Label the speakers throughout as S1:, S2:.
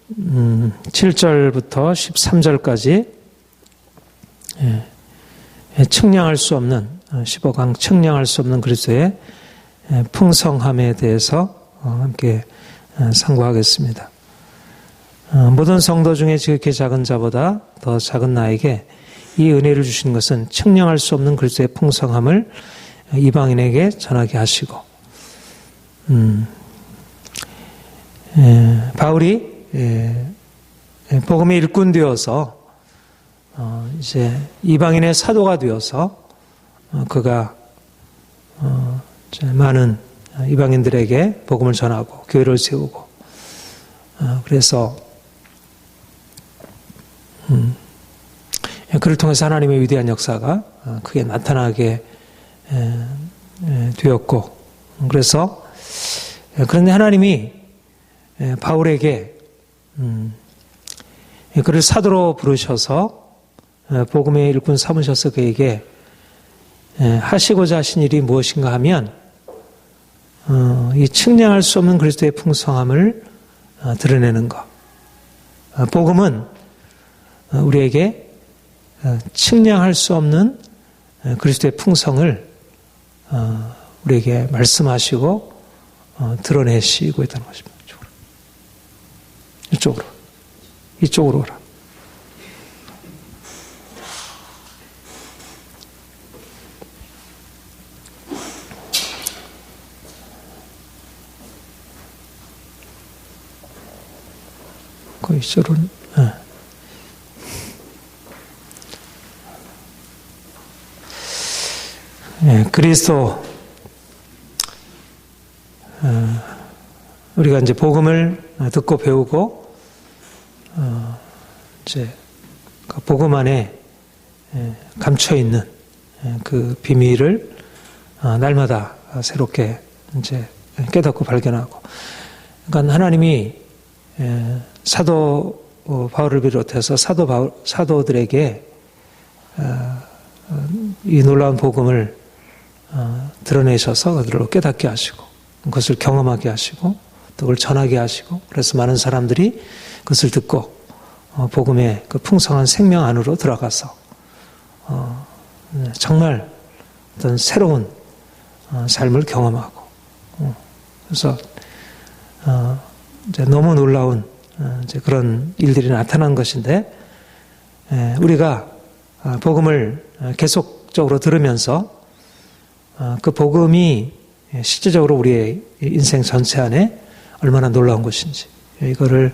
S1: 7절부터 13절까지 측량할 수 없는 15강 측량할 수 없는 그리스도의 풍성함에 대해서 함께 상고하겠습니다. 모든 성도 중에 지극히 작은 자보다 더 작은 나에게 이 은혜를 주신 것은 측량할 수 없는 그리스도의 풍성함을 이방인에게 전하게 하시고, 바울이 복음의 일꾼 되어서 이제 이방인의 사도가 되어서 그가 많은 이방인들에게 복음을 전하고 교회를 세우고, 그래서 그를 통해서 하나님의 위대한 역사가 크게 나타나게 되었고, 그래서 그런데 하나님이 바울에게 그를 사도로 부르셔서 복음의 일꾼 삼으셔서 그에게 하시고자 하신 일이 무엇인가 하면 이 측량할 수 없는 그리스도의 풍성함을 드러내는 것. 복음은 우리에게 측량할 수 없는 그리스도의 풍성을 우리에게 말씀하시고 드러내시고 있다는 것입니다. 이쪽으로 오라. 이쪽으로. 그리스도, 우리가 이제 복음을 듣고 배우고, 이제 그 복음 안에 감춰 있는 그 비밀을 날마다 새롭게 이제 깨닫고 발견하고, 그러니까 하나님이 사도 바울을 비롯해서 사도들에게 이 놀라운 복음을 드러내셔서 그들을 깨닫게 하시고, 그것을 경험하게 하시고, 또 그걸 전하게 하시고, 그래서 많은 사람들이 그것을 듣고 복음의 그 풍성한 생명 안으로 들어가서 정말 어떤 새로운 삶을 경험하고, 그래서 이제 너무 놀라운 이제 그런 일들이 나타난 것인데, 우리가 복음을 계속적으로 들으면서 그 복음이 실제적으로 우리의 인생 전체 안에 얼마나 놀라운 것인지, 이거를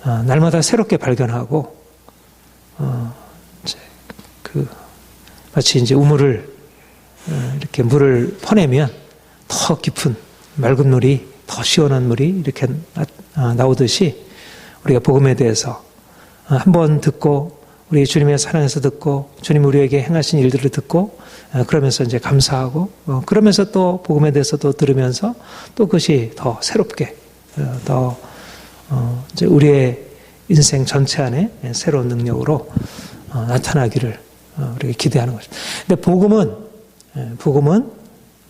S1: 날마다 새롭게 발견하고, 이제 마치 이제 우물을 이렇게 물을 퍼내면 더 깊은 맑은 물이, 더 시원한 물이 이렇게 나오듯이, 우리가 복음에 대해서 한번 듣고, 우리 주님의 사랑에서 듣고, 주님 우리에게 행하신 일들을 듣고, 그러면서 이제 감사하고, 그러면서 또 복음에 대해서 또 들으면서 또 그것이 더 새롭게, 더 이제 우리의 인생 전체 안에 새로운 능력으로 나타나기를 우리가 기대하는 것입니다. 근데 복음은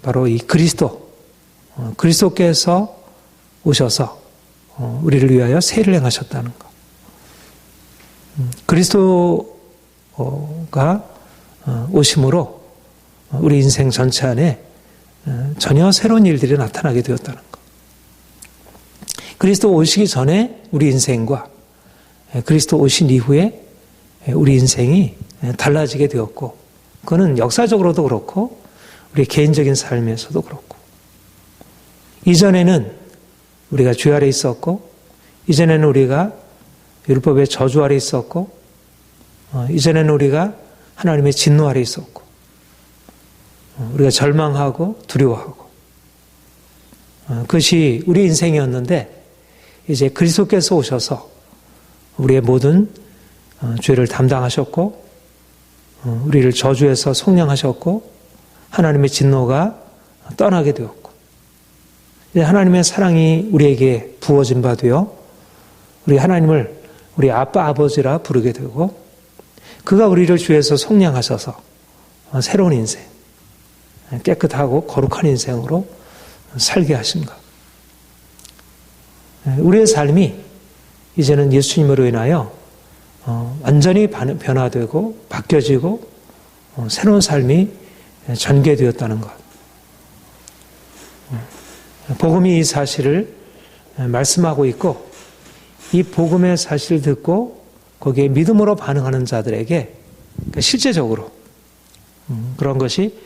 S1: 바로 이 그리스도께서 오셔서 우리를 위하여 세일을 행하셨다는 것. 그리스도가 오심으로 우리 인생 전체 안에 전혀 새로운 일들이 나타나게 되었다는 것. 그리스도 오시기 전에 우리 인생과 그리스도 오신 이후에 우리 인생이 달라지게 되었고, 그거는 역사적으로도 그렇고 우리 개인적인 삶에서도 그렇고, 이전에는 우리가 죄 아래 있었고, 이전에는 우리가 율법의 저주 아래 있었고, 이전에는 우리가 하나님의 진노 아래 있었고, 우리가 절망하고 두려워하고, 그것이 우리 인생이었는데, 이제 그리스도께서 오셔서 우리의 모든 죄를 담당하셨고, 우리를 저주해서 속량하셨고, 하나님의 진노가 떠나게 되었고, 이제 하나님의 사랑이 우리에게 부어진 바 되어 우리 하나님을 우리 아빠 아버지라 부르게 되고, 그가 우리를 주에서 속량하셔서 새로운 인생, 깨끗하고 거룩한 인생으로 살게 하신 것. 우리의 삶이 이제는 예수님으로 인하여 완전히 변화되고 바뀌어지고 새로운 삶이 전개되었다는 것. 복음이 이 사실을 말씀하고 있고 이 복음의 사실을 듣고 거기에 믿음으로 반응하는 자들에게 실제적으로 그런 것이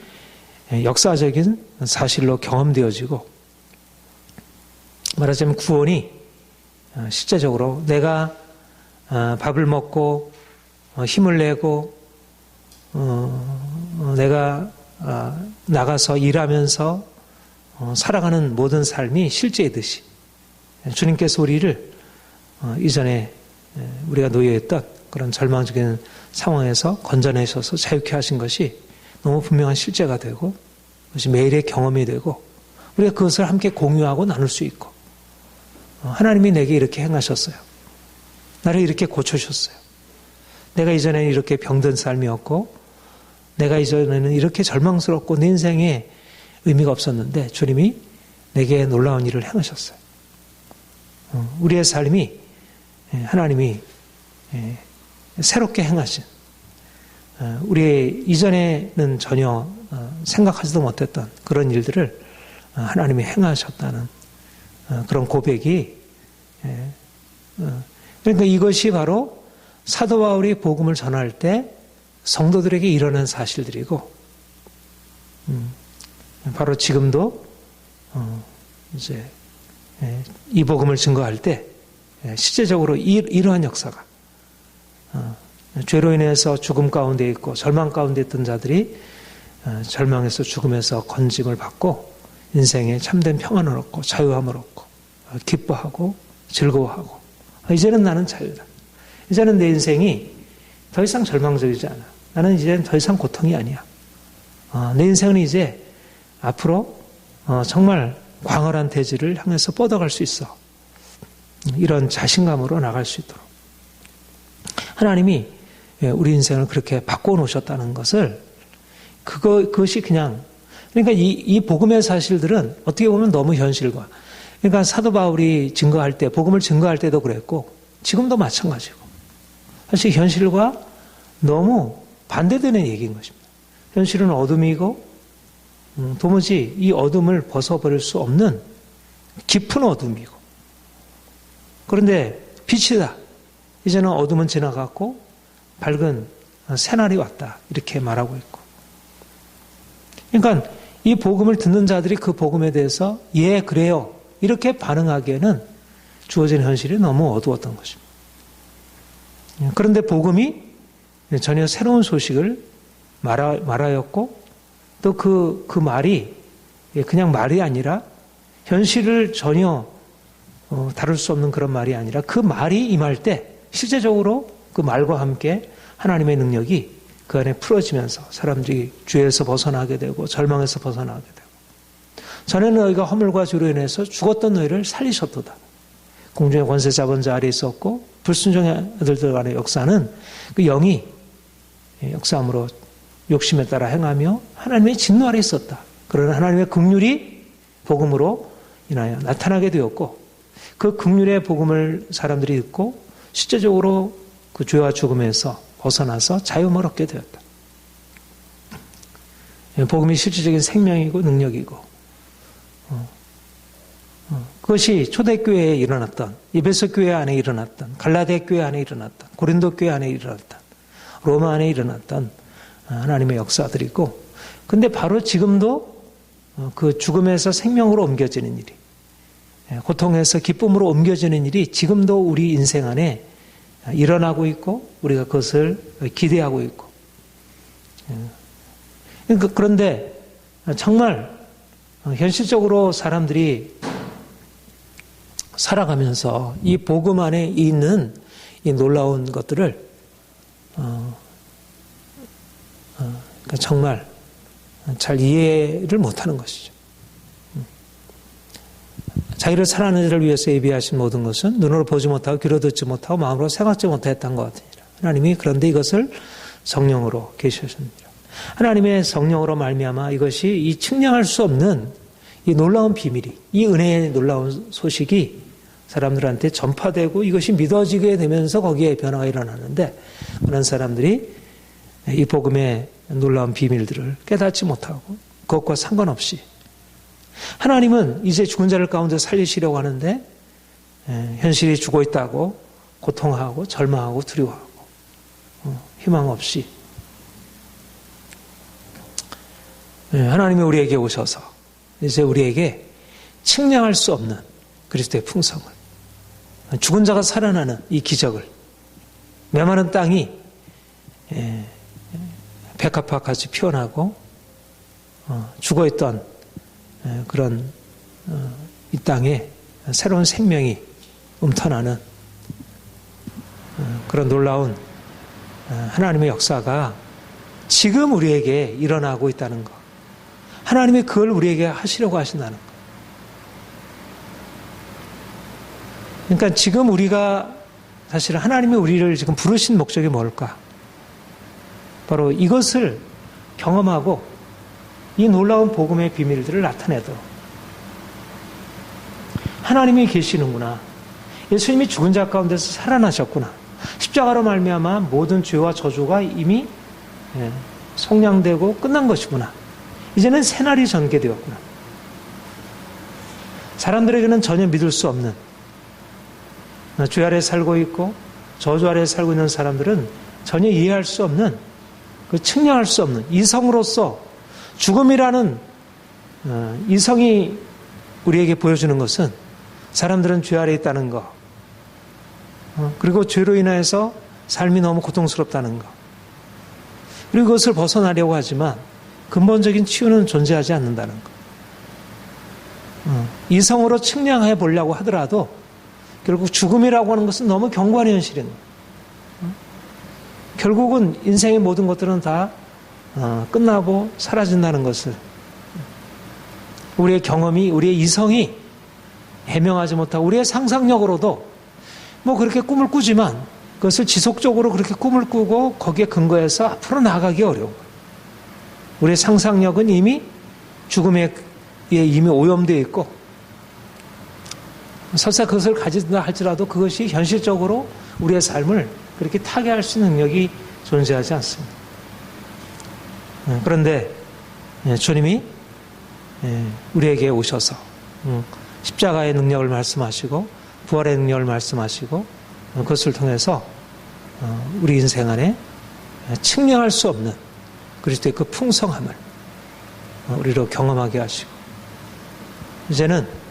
S1: 역사적인 사실로 경험되어지고 말하자면 구원이 실제적으로 내가 밥을 먹고 힘을 내고 내가 나가서 일하면서 살아가는 모든 삶이 실제이듯이 주님께서 우리를 이전에 우리가 놓여있던 그런 절망적인 상황에서 건져내셔서 자유케 하신 것이 너무 분명한 실제가 되고 그것이 매일의 경험이 되고 우리가 그것을 함께 공유하고 나눌 수 있고 하나님이 내게 이렇게 행하셨어요. 나를 이렇게 고쳐주셨어요. 내가 이전에는 이렇게 병든 삶이었고 내가 이전에는 이렇게 절망스럽고 내 인생에 의미가 없었는데 주님이 내게 놀라운 일을 행하셨어요. 우리의 삶이 하나님이 새롭게 행하신 우리의 이전에는 전혀 생각하지도 못했던 그런 일들을 하나님이 행하셨다는 그런 고백이 그러니까 이것이 바로 사도 바울이 복음을 전할 때 성도들에게 일어난 사실들이고 바로 지금도 이제 이 복음을 증거할 때 실제적으로 이러한 역사가 죄로 인해서 죽음 가운데 있고 절망 가운데 있던 자들이 절망에서 죽음에서 건짐을 받고 인생에 참된 평안을 얻고 자유함을 얻고 기뻐하고 즐거워하고 이제는 나는 자유다. 이제는 내 인생이 더 이상 절망적이지 않아. 나는 이제는 더 이상 고통이 아니야. 내 인생은 이제 앞으로 정말 광활한 대지를 향해서 뻗어갈 수 있어. 이런 자신감으로 나갈 수 있도록 하나님이 우리 인생을 그렇게 바꿔놓으셨다는 것을 그것이 그냥 그러니까 이 복음의 사실들은 어떻게 보면 너무 현실과 그러니까 사도 바울이 증거할 때 복음을 증거할 때도 그랬고 지금도 마찬가지고 사실 현실과 너무 반대되는 얘기인 것입니다. 현실은 어둠이고 도무지 이 어둠을 벗어버릴 수 없는 깊은 어둠이고 그런데 빛이다. 이제는 어둠은 지나갔고 밝은 새날이 왔다. 이렇게 말하고 있고 그러니까 이 복음을 듣는 자들이 그 복음에 대해서 예 그래요 이렇게 반응하기에는 주어진 현실이 너무 어두웠던 것입니다. 그런데 복음이 전혀 새로운 소식을 말하였고 또 그 말이 그냥 말이 아니라 현실을 전혀 다룰 수 없는 그런 말이 아니라 그 말이 임할 때 실제적으로 그 말과 함께 하나님의 능력이 그 안에 풀어지면서 사람들이 죄에서 벗어나게 되고 절망에서 벗어나게 되고 전에는 너희가 허물과 죄로 인해서 죽었던 너희를 살리셨도다. 공중의 권세 잡은 자 아래 있었고 불순종의 아들들 간의 역사는 그 영이 역사함으로 욕심에 따라 행하며 하나님의 진노 아래 있었다. 그러나 하나님의 긍휼이 복음으로 인하여 나타나게 되었고 그 긍휼의 복음을 사람들이 듣고 실제적으로 그 죄와 죽음에서 벗어나서 자유함을 얻게 되었다. 복음이 실질적인 생명이고 능력이고 그것이 초대교회에 일어났던 에베소 교회 안에 일어났던 갈라디아 교회 안에 일어났던 고린도 교회 안에 일어났던 로마 안에 일어났던 하나님의 역사들이고 근데 바로 지금도 그 죽음에서 생명으로 옮겨지는 일이 고통에서 기쁨으로 옮겨지는 일이 지금도 우리 인생 안에 일어나고 있고 우리가 그것을 기대하고 있고 그런데 정말 현실적으로 사람들이 살아가면서 이 복음 안에 있는 이 놀라운 것들을 정말 잘 이해를 못하는 것이죠. 자기를 사랑하는 자를 위해서 예비하신 모든 것은 눈으로 보지 못하고 귀로 듣지 못하고 마음으로 생각지 못했던 것 같으니라. 하나님이 그런데 이것을 성령으로 계시셨습니다. 하나님의 성령으로 말미암아 이것이 이 측량할 수 없는 이 놀라운 비밀이 이 은혜의 놀라운 소식이 사람들한테 전파되고 이것이 믿어지게 되면서 거기에 변화가 일어나는데 그런 사람들이 이 복음의 놀라운 비밀들을 깨닫지 못하고 그것과 상관없이 하나님은 이제 죽은 자를 가운데 살리시려고 하는데 현실이 죽어 있다고 고통하고 절망하고 두려워하고 희망 없이 하나님이 우리에게 오셔서 이제 우리에게 측량할 수 없는 그리스도의 풍성을 죽은 자가 살아나는 이 기적을 메마른 땅이 백합화같이 피어나고 죽어있던 그런 이 땅에 새로운 생명이 움터나는 그런 놀라운 하나님의 역사가 지금 우리에게 일어나고 있다는 것. 하나님이 그걸 우리에게 하시려고 하신다는 것. 그러니까 지금 우리가 사실 하나님이 우리를 지금 부르신 목적이 뭘까? 바로 이것을 경험하고 이 놀라운 복음의 비밀들을 나타내도록 하나님이 계시는구나. 예수님이 죽은 자 가운데서 살아나셨구나. 십자가로 말미암아 모든 죄와 저주가 이미 속량되고 끝난 것이구나. 이제는 새날이 전개되었구나. 사람들에게는 전혀 믿을 수 없는 죄 아래 살고 있고 저주 아래 살고 있는 사람들은 전혀 이해할 수 없는 측량할 수 없는 이성으로서 죽음이라는 이성이 우리에게 보여주는 것은 사람들은 죄 아래 있다는 것 그리고 죄로 인해서 삶이 너무 고통스럽다는 것 그리고 그것을 벗어나려고 하지만 근본적인 치유는 존재하지 않는다는 것 이성으로 측량해 보려고 하더라도 결국 죽음이라고 하는 것은 너무 견고한 현실인 거예요. 결국은 인생의 모든 것들은 다 끝나고 사라진다는 것을 우리의 경험이 우리의 이성이 해명하지 못하고 우리의 상상력으로도 뭐 그렇게 꿈을 꾸지만 그것을 지속적으로 그렇게 꿈을 꾸고 거기에 근거해서 앞으로 나아가기 어려운 거예요. 우리의 상상력은 이미 죽음에 이미 오염되어 있고 설사 그것을 가진다 할지라도 그것이 현실적으로 우리의 삶을 그렇게 타개할 수 있는 능력이 존재하지 않습니다. 그런데 주님이 우리에게 오셔서 십자가의 능력을 말씀하시고 부활의 능력을 말씀하시고 그것을 통해서 우리 인생 안에 측량할 수 없는 그리스도의 그 풍성함을 우리로 경험하게 하시고 이제는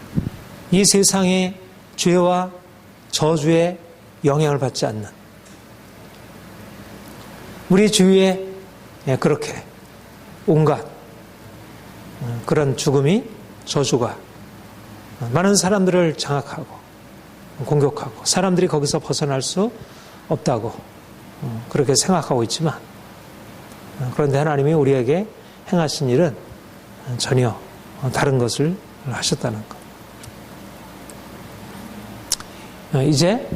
S1: 이 세상의 죄와 저주의 영향을 받지 않는 우리 주위에 그렇게 온갖 그런 죽음이 저주가 많은 사람들을 장악하고 공격하고 사람들이 거기서 벗어날 수 없다고 그렇게 생각하고 있지만 그런데 하나님이 우리에게 행하신 일은 전혀 다른 것을 하셨다는 것. 이제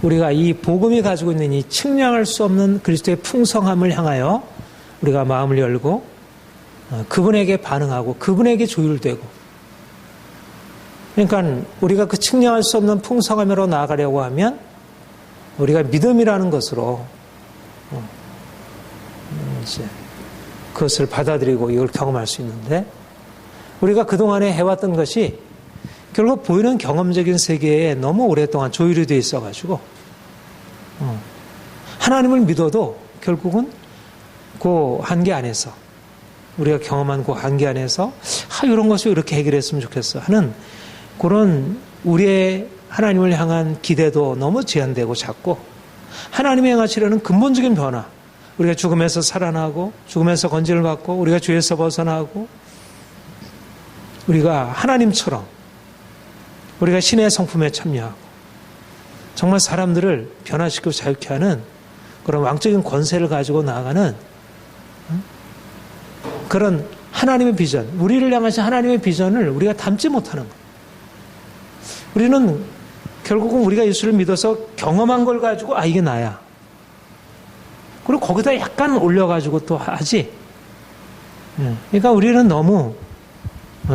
S1: 우리가 이 복음이 가지고 있는 이 측량할 수 없는 그리스도의 풍성함을 향하여 우리가 마음을 열고 그분에게 반응하고 그분에게 조율되고 그러니까 우리가 그 측량할 수 없는 풍성함으로 나아가려고 하면 우리가 믿음이라는 것으로 이제 그것을 받아들이고 이걸 경험할 수 있는데 우리가 그동안에 해왔던 것이 결국 보이는 경험적인 세계에 너무 오랫동안 조율이 되어 있어가지고 하나님을 믿어도 결국은 그 한계 안에서 우리가 경험한 그 한계 안에서 이런 것을 이렇게 해결했으면 좋겠어 하는 그런 우리의 하나님을 향한 기대도 너무 제한되고 작고 하나님이 행하시려는 근본적인 변화 우리가 죽음에서 살아나고 죽음에서 건진을 받고 우리가 죄에서 벗어나고 우리가 하나님처럼 우리가 신의 성품에 참여하고 정말 사람들을 변화시키고 자유케 하는 그런 왕적인 권세를 가지고 나아가는 그런 하나님의 비전, 우리를 향하신 하나님의 비전을 우리가 담지 못하는 거예요. 우리는 결국은 우리가 예수를 믿어서 경험한 걸 가지고 이게 나야. 그리고 거기다 약간 올려가지고 또 하지. 그러니까 우리는 너무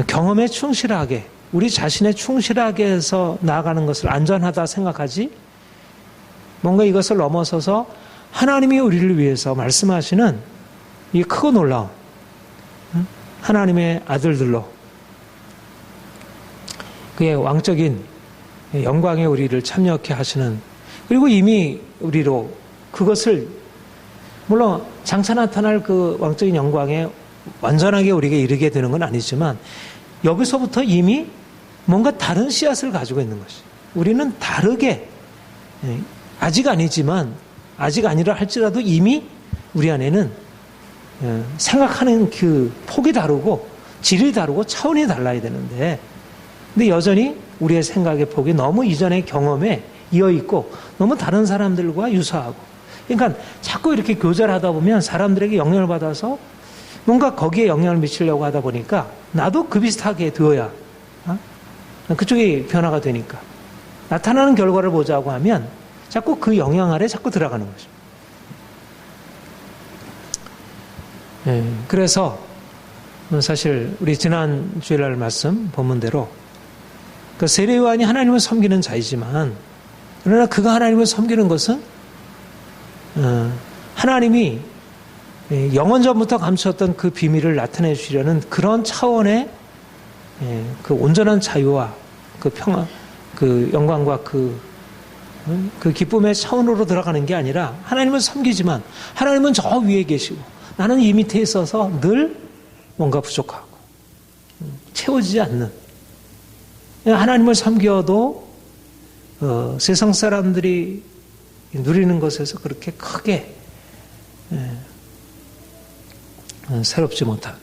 S1: 경험에 충실하게 우리 자신에 충실하게 해서 나아가는 것을 안전하다 생각하지 뭔가 이것을 넘어서서 하나님이 우리를 위해서 말씀하시는 이 크고 놀라운 하나님의 아들들로 그의 왕적인 영광에 우리를 참여케 하시는, 그리고 이미 우리로 그것을 물론 장차 나타날 그 왕적인 영광에 완전하게 우리에게 이르게 되는 건 아니지만 여기서부터 이미 뭔가 다른 씨앗을 가지고 있는 것이, 우리는 다르게 아직 아니지만 아직 아니라 할지라도 이미 우리 안에는 생각하는 그 폭이 다르고 질이 다르고 차원이 달라야 되는데, 근데 여전히 우리의 생각의 폭이 너무 이전의 경험에 이어 있고 너무 다른 사람들과 유사하고, 그러니까 자꾸 이렇게 교절하다 보면 사람들에게 영향을 받아서 뭔가 거기에 영향을 미치려고 하다 보니까 나도 그 비슷하게 되어야 그쪽이 변화가 되니까 나타나는 결과를 보자고 하면 자꾸 그 영향 아래 자꾸 들어가는 거죠. 그래서 사실 우리 지난 주일날 말씀 본문대로 그 세례 요한이 하나님을 섬기는 자이지만, 그러나 그가 하나님을 섬기는 것은 하나님이 영원전부터 감추었던 그 비밀을 나타내 주시려는 그런 차원의 그 온전한 자유와 그 평화, 그 영광과 그 기쁨의 차원으로 들어가는 게 아니라, 하나님을 섬기지만 하나님은 저 위에 계시고 나는 이 밑에 있어서 늘 뭔가 부족하고 채워지지 않는, 하나님을 섬겨도 세상 사람들이 누리는 것에서 그렇게 크게 새롭지 못한,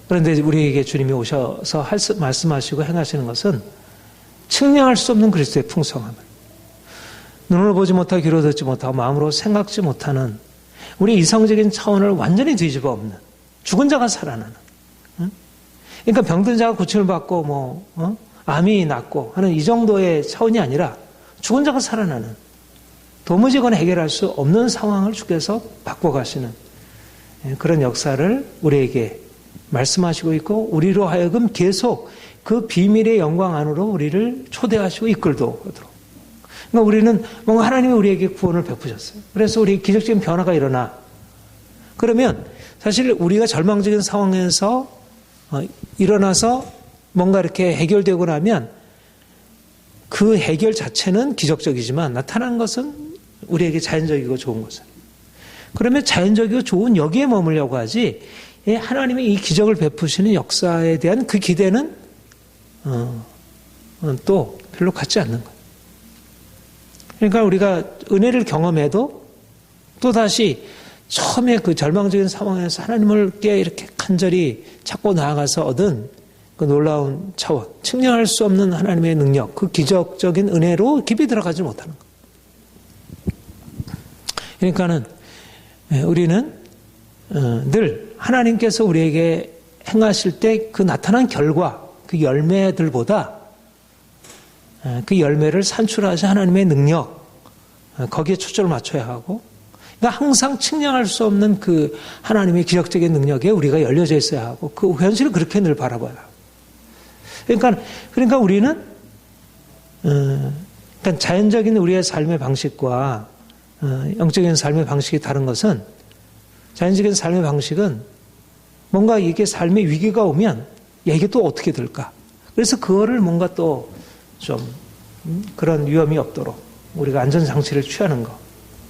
S1: 그런데 우리에게 주님이 오셔서 말씀하시고 행하시는 것은 측량할 수 없는 그리스도의 풍성함을, 눈으로 보지 못하고 귀로 듣지 못하고 마음으로 생각지 못하는 우리 이성적인 차원을 완전히 뒤집어 엎는, 죽은 자가 살아나는, 그러니까 병든 자가 고침을 받고 암이 낫고 하는 이 정도의 차원이 아니라 죽은 자가 살아나는, 도무지 그건 해결할 수 없는 상황을 주께서 바꿔가시는 그런 역사를 우리에게 말씀하시고 있고, 우리로 하여금 계속 그 비밀의 영광 안으로 우리를 초대하시고 이끌도록. 그러니까 우리는 뭔가 하나님이 우리에게 구원을 베푸셨어요. 그래서 우리 기적적인 변화가 일어나. 그러면 사실 우리가 절망적인 상황에서 일어나서 뭔가 이렇게 해결되고 나면 그 해결 자체는 기적적이지만 나타난 것은 우리에게 자연적이고 좋은 것은. 그러면 자연적이고 좋은 여기에 머물려고 하지, 하나님의 이 기적을 베푸시는 역사에 대한 그 기대는 또 별로 갖지 않는 거예요. 그러니까 우리가 은혜를 경험해도 또다시 처음에 그 절망적인 상황에서 하나님을 이렇게 간절히 찾고 나아가서 얻은 그 놀라운 차원, 측량할 수 없는 하나님의 능력, 그 기적적인 은혜로 깊이 들어가지 못하는 것. 그러니까는 우리는 늘 하나님께서 우리에게 행하실 때 그 나타난 결과, 그 열매들보다 그 열매를 산출하신 하나님의 능력, 거기에 초점을 맞춰야 하고, 그러니까 항상 측량할 수 없는 그 하나님의 기적적인 능력에 우리가 열려져 있어야 하고, 그 현실을 그렇게 늘 바라봐야 하고. 그러니까 우리는 그러니까 자연적인 우리의 삶의 방식과 영적인 삶의 방식이 다른 것은, 자연적인 삶의 방식은 뭔가 이게 삶의 위기가 오면 이게 또 어떻게 될까? 그래서 그거를 뭔가 또 좀 그런 위험이 없도록 우리가 안전장치를 취하는 거,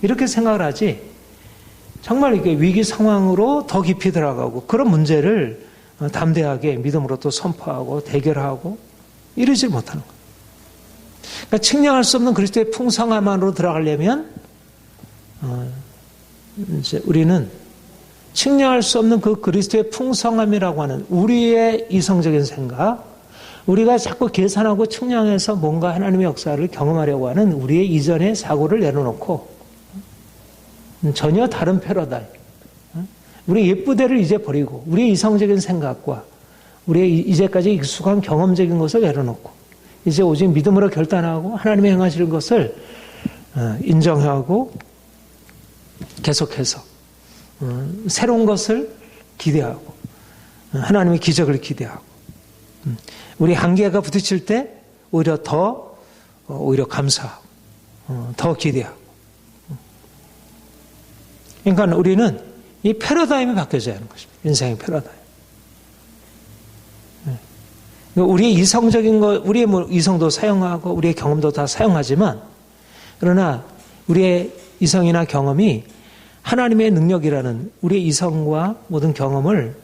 S1: 이렇게 생각을 하지, 정말 이게 위기 상황으로 더 깊이 들어가고 그런 문제를 담대하게 믿음으로 또 선포하고 대결하고 이러지 못하는 거예요. 그러니까 측량할 수 없는 그리스도의 풍성함 안으로 들어가려면 이제 우리는 측량할 수 없는 그 그리스도의 풍성함이라고 하는 우리의 이성적인 생각, 우리가 자꾸 계산하고 측량해서 뭔가 하나님의 역사를 경험하려고 하는 우리의 이전의 사고를 내려놓고 전혀 다른 패러다임, 우리 옛부대를 이제 버리고 우리의 이성적인 생각과 우리의 이제까지 익숙한 경험적인 것을 내려놓고 이제 오직 믿음으로 결단하고 하나님의 행하시는 것을 인정하고 계속해서 새로운 것을 기대하고 하나님의 기적을 기대하고 우리 한계가 부딪힐 때 오히려 오히려 감사하고, 더 기대하고. 그러니까 우리는 이 패러다임이 바뀌어져야 하는 것입니다. 인생의 패러다임. 우리의 이성적인 것, 우리의 이성도 사용하고 우리의 경험도 다 사용하지만, 그러나 우리의 이성이나 경험이 하나님의 능력이라는 우리의 이성과 모든 경험을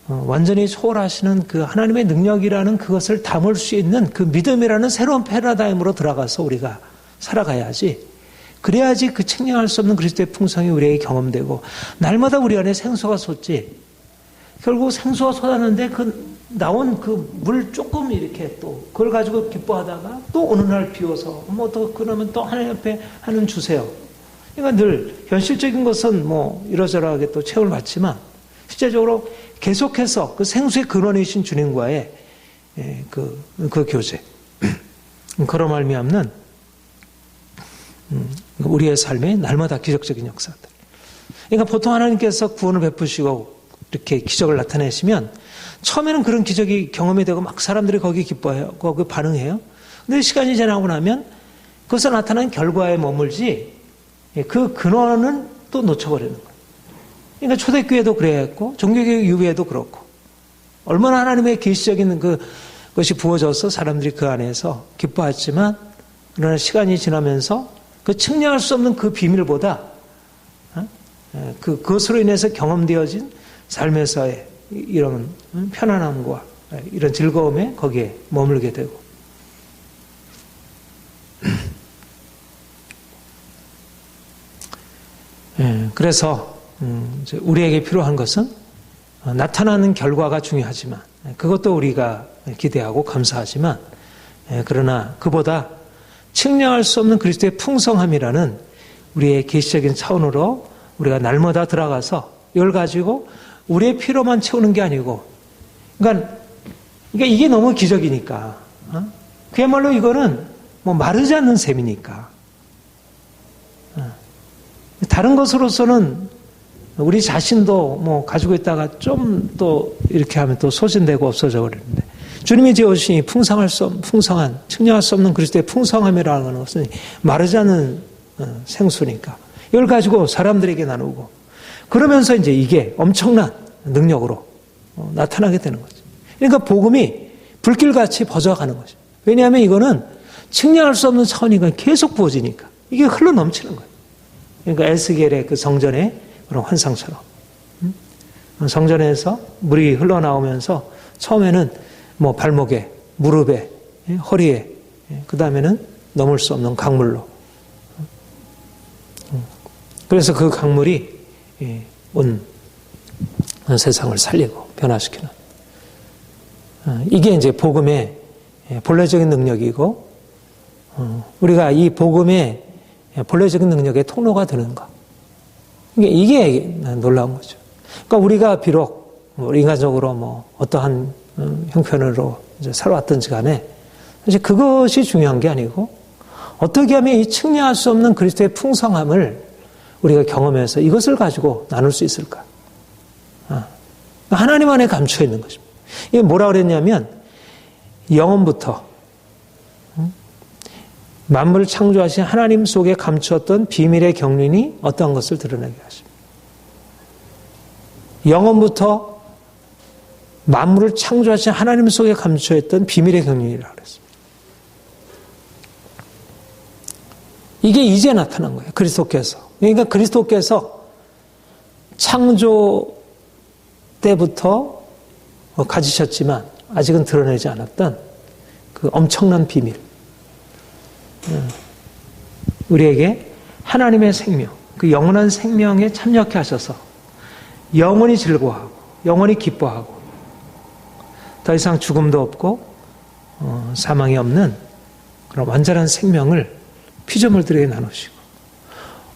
S1: 완전히 초월하시는 그 하나님의 능력이라는 그것을 담을 수 있는 그 믿음이라는 새로운 패러다임으로 들어가서 우리가 살아가야지. 그래야지 그 측량할 수 없는 그리스도의 풍성이 우리에게 경험되고 날마다 우리 안에 생수가 솟지. 결국 생수가 솟았는데 나온 그 물 조금 이렇게 또 그걸 가지고 기뻐하다가 또 어느 날 비워서 또 그러면 또 하나님 앞에 하는 주세요. 그러니까 늘 현실적인 것은 이러저러하게 또 체험을 받지만 실제적으로 계속해서 그 생수의 근원이신 주님과의 그 교제, 그런 말미암는 우리의 삶에 날마다 기적적인 역사들. 그러니까 보통 하나님께서 구원을 베푸시고 이렇게 기적을 나타내시면 처음에는 그런 기적이 경험이 되고 막 사람들이 거기에 기뻐해요. 거기에 반응해요. 근데 시간이 지나고 나면 그것에 나타난 결과에 머물지 그 근원은 또 놓쳐버리는 거예요. 그러니까 초대교회도 그랬고 종교개혁 이후에도 그렇고 얼마나 하나님의 계시적인 그것이 부어져서 사람들이 그 안에서 기뻐했지만 그러나 시간이 지나면서 그 측량할 수 없는 그 비밀보다 그것으로 인해서 경험되어진 삶에서의 이런 편안함과 이런 즐거움에 거기에 머물게 되고 그래서 우리에게 필요한 것은 나타나는 결과가 중요하지만 그것도 우리가 기대하고 감사하지만 그러나 그보다 측량할 수 없는 그리스도의 풍성함이라는 우리의 계시적인 차원으로 우리가 날마다 들어가서 이걸 가지고 우리의 필요만 채우는 게 아니고 그러니까 이게 너무 기적이니까 그야말로 이거는 마르지 않는 셈이니까 다른 것으로서는 우리 자신도 가지고 있다가 좀 또 이렇게 하면 또 소진되고 없어져 버리는데 주님이 지어주신 풍성한 측량할 수 없는 그리스도의 풍성함이라는 것은 마르지 않는 생수니까 이걸 가지고 사람들에게 나누고 그러면서 이제 이게 엄청난 능력으로 나타나게 되는 거죠. 그러니까 복음이 불길같이 퍼져가는 거죠. 왜냐하면 이거는 측량할 수 없는 차원이 계속 부어지니까 이게 흘러 넘치는 거예요. 그러니까 에스겔의 그 성전의 그런 환상처럼 성전에서 물이 흘러나오면서 처음에는 발목에, 무릎에, 허리에, 그 다음에는 넘을 수 없는 강물로. 그래서 그 강물이 온 세상을 살리고 변화시키는. 이게 이제 복음의 본래적인 능력이고, 우리가 이 복음의 본래적인 능력의 통로가 되는 것. 이게 놀라운 거죠. 그러니까 우리가 비록 인간적으로 어떠한 형편으로 이제 살아왔던지 간에 사실 그것이 중요한 게 아니고 어떻게 하면 이 측량할 수 없는 그리스도의 풍성함을 우리가 경험해서 이것을 가지고 나눌 수 있을까? 하나님 안에 감춰 있는 것입니다. 이게 뭐라 그랬냐면 영원부터 만물을 창조하신 하나님 속에 감추었던 비밀의 경륜이 어떠한 것을 드러내게 하십니다. 영원부터 만물을 창조하신 하나님 속에 감추어있던 비밀의 경륜이라고 그랬습니다. 이게 이제 나타난 거예요. 그리스도께서. 그러니까 그리스도께서 창조 때부터 가지셨지만 아직은 드러내지 않았던 그 엄청난 비밀. 우리에게 하나님의 생명, 그 영원한 생명에 참여케 하셔서 영원히 즐거워하고 영원히 기뻐하고 더 이상 죽음도 없고 사망이 없는 그런 완전한 생명을 피조물들에게 나누시고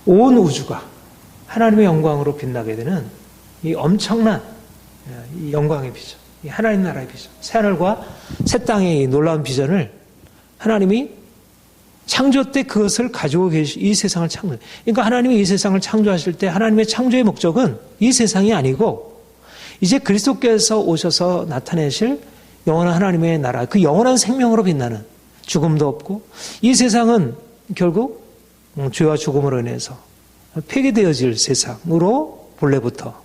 S1: 온 우주가 하나님의 영광으로 빛나게 되는 이 엄청난 이 영광의 비전, 이 하나님 나라의 비전, 새하늘과 새 땅의 이 놀라운 비전을 하나님이 창조 때 그것을 가지고 이 세상을 창조. 그러니까 하나님이 이 세상을 창조하실 때 하나님의 창조의 목적은 이 세상이 아니고 이제 그리스도께서 오셔서 나타내실 영원한 하나님의 나라, 그 영원한 생명으로 빛나는 죽음도 없고 이 세상은 결국 죄와 죽음으로 인해서 폐기되어질 세상으로 본래부터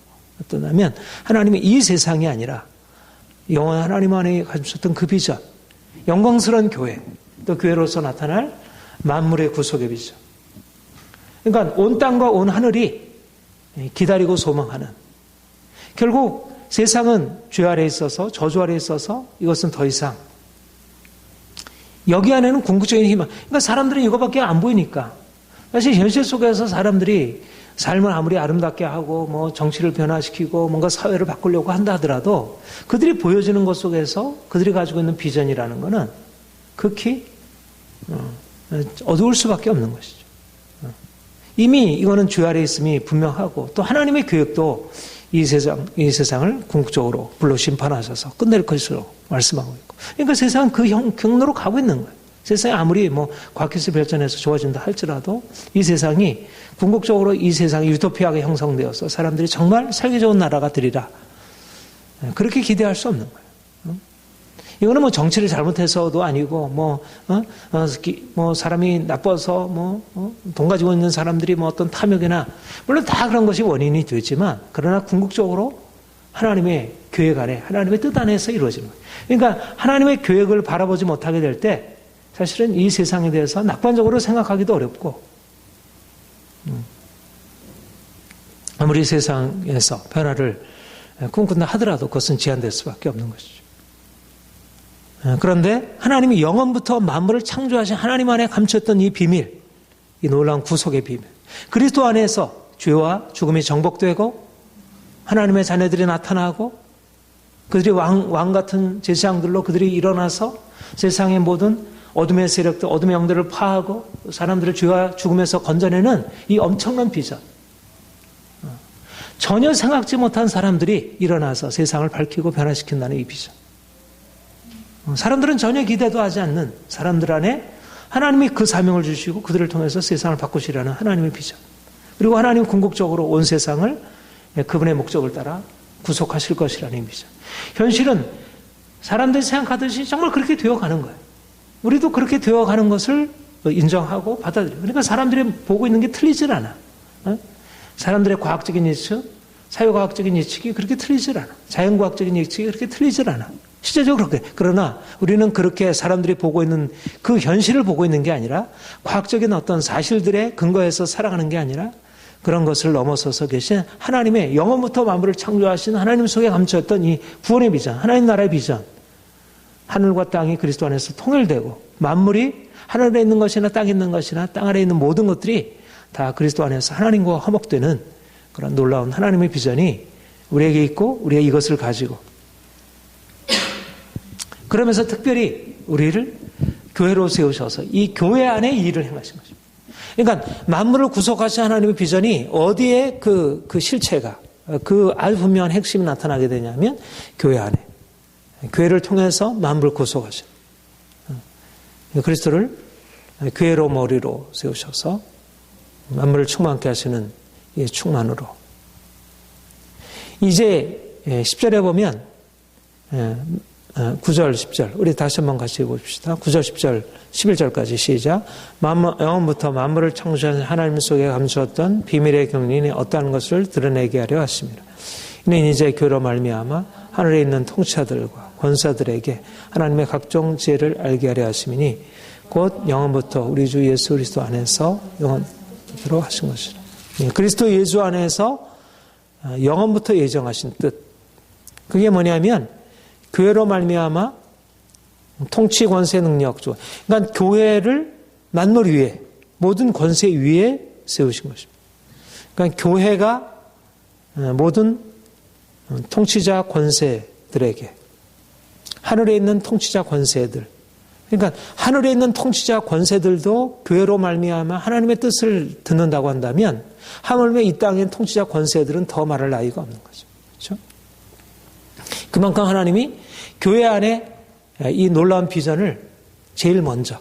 S1: 떠나면 하나님의 이 세상이 아니라 영원한 하나님 안에 가지셨던 그 비전, 영광스러운 교회, 또 교회로서 나타날 만물의 구속의 비전. 그러니까 온 땅과 온 하늘이 기다리고 소망하는, 결국 세상은 죄 아래에 있어서 저주 아래에 있어서 이것은 더 이상 여기 안에는 궁극적인 희망. 그러니까 사람들은 이거밖에 안 보이니까. 사실 현실 속에서 사람들이 삶을 아무리 아름답게 하고 뭐 정치를 변화시키고 뭔가 사회를 바꾸려고 한다 하더라도 그들이 보여지는 것 속에서 그들이 가지고 있는 비전이라는 것은 극히 어두울 수밖에 없는 것이죠. 이미 이거는 죄 아래에 있음이 분명하고 또 하나님의 계획도 이 세상을 궁극적으로 불로 심판하셔서 끝낼 것으로 말씀하고 있고. 그러니까 세상은 그 경로로 가고 있는 거예요. 세상이 아무리 뭐 과학기술 발전해서 좋아진다 할지라도 이 세상이 궁극적으로 이 세상이 유토피아가 형성되어서 사람들이 정말 살기 좋은 나라가 되리라. 그렇게 기대할 수 없는 거예요. 이거는 뭐 정치를 잘못해서도 아니고 뭐 사람이 나빠서 돈 가지고 있는 사람들이 뭐 어떤 탐욕이나 물론 다 그런 것이 원인이 되지만 그러나 궁극적으로 하나님의 계획 안에 하나님의 뜻 안에서 이루어지는 거예요. 그러니까 하나님의 계획을 바라보지 못하게 될 때 사실은 이 세상에 대해서 낙관적으로 생각하기도 어렵고 아무리 세상에서 변화를 꿈꾼다 하더라도 그것은 제한될 수밖에 없는 것이죠. 그런데 하나님이 영원부터 만물을 창조하신 하나님 안에 감췄던 이 비밀, 이 놀라운 구속의 비밀, 그리스도 안에서 죄와 죽음이 정복되고 하나님의 자녀들이 나타나고 그들이 왕 같은 제사장들로 그들이 일어나서 세상의 모든 어둠의 세력들, 어둠의 영들을 파하고 사람들을 죄와 죽음에서 건져내는 이 엄청난 비전. 전혀 생각지 못한 사람들이 일어나서 세상을 밝히고 변화시킨다는 이 비전. 사람들은 전혀 기대도 하지 않는 사람들 안에 하나님이 그 사명을 주시고 그들을 통해서 세상을 바꾸시라는 하나님의 비전. 그리고 하나님 궁극적으로 온 세상을 그분의 목적을 따라 구속하실 것이라는 비전. 현실은 사람들이 생각하듯이 정말 그렇게 되어가는 거예요. 우리도 그렇게 되어가는 것을 인정하고 받아들여요. 그러니까 사람들이 보고 있는 게 틀리질 않아. 사람들의 과학적인 예측, 사회과학적인 예측이 그렇게 틀리질 않아. 자연과학적인 예측이 그렇게 틀리질 않아. 실제적으로 그렇게. 그러나 우리는 그렇게 사람들이 보고 있는 그 현실을 보고 있는 게 아니라 과학적인 어떤 사실들에 근거해서 살아가는 게 아니라 그런 것을 넘어서서 계신 하나님의 영원부터 만물을 창조하신 하나님 속에 감춰있던 이 구원의 비전, 하나님 나라의 비전, 하늘과 땅이 그리스도 안에서 통일되고 만물이 하늘에 있는 것이나 땅에 있는 것이나 땅 아래에 있는 모든 것들이 다 그리스도 안에서 하나님과 화목되는 그런 놀라운 하나님의 비전이 우리에게 있고 우리가 이것을 가지고 그러면서 특별히 우리를 교회로 세우셔서 이 교회 안에 이 일을 행하신 것입니다. 그러니까 만물을 구속하신 하나님의 비전이 어디에 그 실체가 그 아주 분명한 핵심이 나타나게 되냐면 교회 안에. 교회를 통해서 만물을 구속하신 그리스도를 교회로 머리로 세우셔서 만물을 충만케 하시는 이 충만으로. 이제 10절에 보면 9절, 10절 우리 다시 한번 같이 읽어봅시다. 9절, 10절, 11절까지 시작. 영원부터 만물을 창조하신 하나님 속에 감추었던 비밀의 경륜이 어떠한 것을 드러내게 하려 하십니다. 이는 이제 교회로 말미암아 하늘에 있는 통치자들과 권사들에게 하나님의 각종 지혜를 알게 하려 하심이니 곧 영원부터 우리 주 예수 그리스도 안에서 영원토록 하신 것이라. 그리스도 예수 안에서 영원부터 예정하신 뜻. 그게 뭐냐면 교회로 말미암아 통치 권세 능력 주. 그러니까 교회를 만물 위에 모든 권세 위에 세우신 것입니다. 그러니까 교회가 모든 통치자 권세들에게 하늘에 있는 통치자 권세들. 그러니까 하늘에 있는 통치자 권세들도 교회로 말미암아 하나님의 뜻을 듣는다고 한다면 하물며 이 땅에 있는 통치자 권세들은 더 말할 나위가 없는 거죠. 그렇죠? 그만큼 하나님이 교회 안에 이 놀라운 비전을 제일 먼저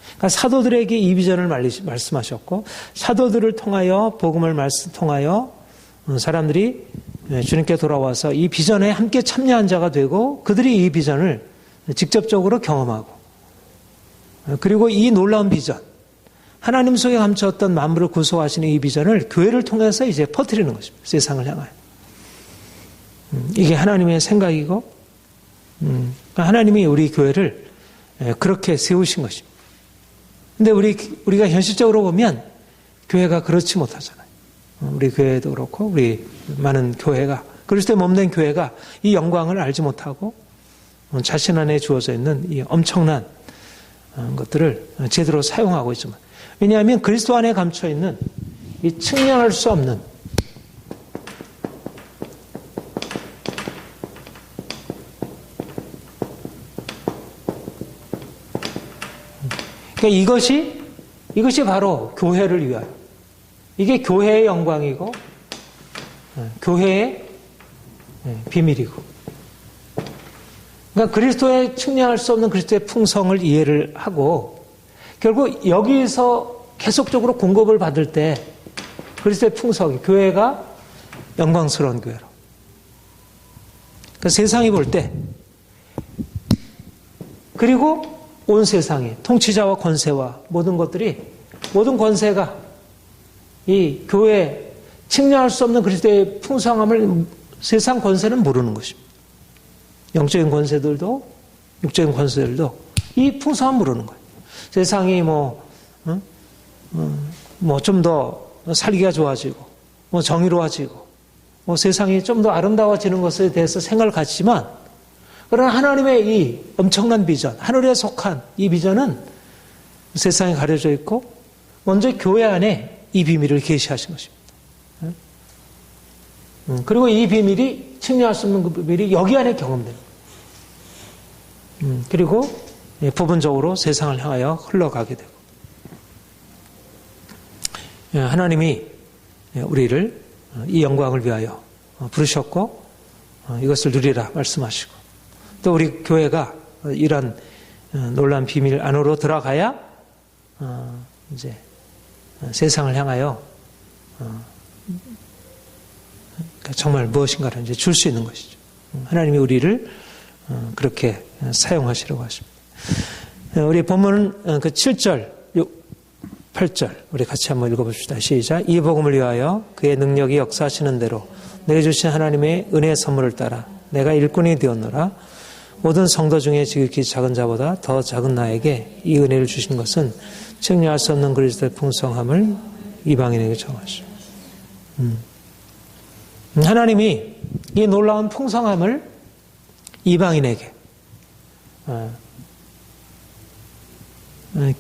S1: 그러니까 사도들에게 이 비전을 말씀하셨고 사도들을 통하여 복음을 통하여 사람들이 주님께 돌아와서 이 비전에 함께 참여한 자가 되고 그들이 이 비전을 직접적으로 경험하고 그리고 이 놀라운 비전, 하나님 속에 감추었던 만물을 구속하시는 이 비전을 교회를 통해서 이제 퍼뜨리는 것입니다. 세상을 향하여. 이게 하나님의 생각이고 하나님이 우리 교회를 그렇게 세우신 것입니다. 근데 우리가 현실적으로 보면 교회가 그렇지 못하잖아요. 우리 교회도 그렇고 우리 많은 교회가 그리스도에 몸된 교회가 이 영광을 알지 못하고 자신 안에 주어져 있는 이 엄청난 것들을 제대로 사용하고 있지만 왜냐하면 그리스도 안에 감춰 있는 이 측량할 수 없는 그러니까 이것이 바로 교회를 위하여 이게 교회의 영광이고 교회의 비밀이고 그러니까 그리스도의 측량할 수 없는 그리스도의 풍성을 이해를 하고 결국 여기서 계속적으로 공급을 받을 때 그리스도의 풍성이 교회가 영광스러운 교회로 그러니까 세상이 볼 때 그리고 온 세상이 통치자와 권세와 모든 권세가 이 교회에 측량할 수 없는 그리스도의 풍성함을 세상 권세는 모르는 것입니다. 영적인 권세들도 육적인 권세들도 이 풍성함 모르는 거예요. 세상이 좀 더 살기가 좋아지고 정의로워지고 세상이 좀 더 아름다워지는 것에 대해서 생각을 갖지만 그러나 하나님의 이 엄청난 비전, 하늘에 속한 이 비전은 세상에 가려져 있고 먼저 교회 안에 이 비밀을 계시하신 것입니다. 그리고 이 비밀이 측량할 수 없는 그 비밀이 여기 안에 경험됩니다. 그리고 부분적으로 세상을 향하여 흘러가게 되고 하나님이 우리를 이 영광을 위하여 부르셨고 이것을 누리라 말씀하시고 또 우리 교회가 이런 놀라운 비밀 안으로 들어가야 이제 세상을 향하여 정말 무엇인가를 이제 줄 수 있는 것이죠. 하나님이 우리를 그렇게 사용하시려고 하십니다. 우리 본문은 그 7절, 8절 우리 같이 한번 읽어봅시다. 시작. 이 복음을 위하여 그의 능력이 역사하시는 대로 내게 주신 하나님의 은혜의 선물을 따라 내가 일꾼이 되었노라. 모든 성도 중에 지극히 작은 자보다 더 작은 나에게 이 은혜를 주신 것은 측량할 수 없는 그리스도의 풍성함을 이방인에게 정하시오. 하나님이 이 놀라운 풍성함을 이방인에게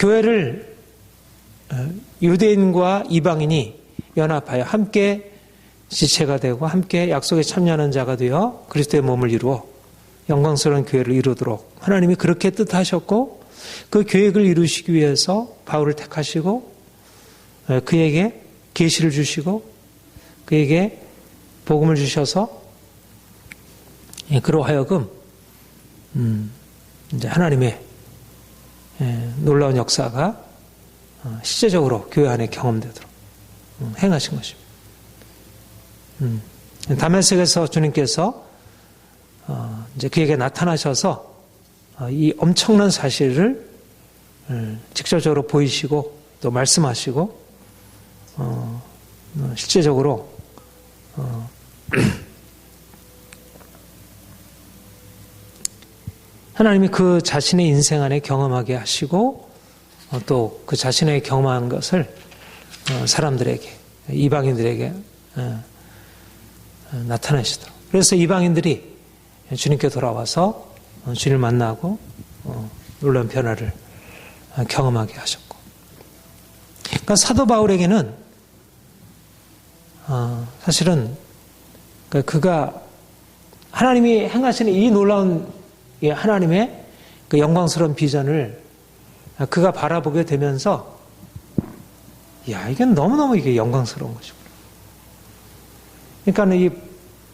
S1: 교회를 유대인과 이방인이 연합하여 함께 지체가 되고 함께 약속에 참여하는 자가 되어 그리스도의 몸을 이루어 영광스러운 교회를 이루도록 하나님이 그렇게 뜻하셨고 그 계획을 이루시기 위해서 바울을 택하시고 그에게 계시를 주시고 그에게 복음을 주셔서 그로 하여금 이제 하나님의 놀라운 역사가 실제적으로 교회 안에 경험되도록 행하신 것입니다. 다메섹에서 주님께서 이제 그에게 나타나셔서 이 엄청난 사실을 직접적으로 보이시고 또 말씀하시고 실제적으로 하나님이 그 자신의 인생 안에 경험하게 하시고 또 그 자신의 경험한 것을 사람들에게 이방인들에게 나타내시도록 그래서 이방인들이 주님께 돌아와서 주님을 만나고 놀라운 변화를 경험하게 하셨고 그러니까 사도 바울에게는 사실은 그가 하나님이 행하시는 이 놀라운 하나님의 그 영광스러운 비전을 그가 바라보게 되면서 이게 너무너무 이게 영광스러운 것이구나. 그러니까 이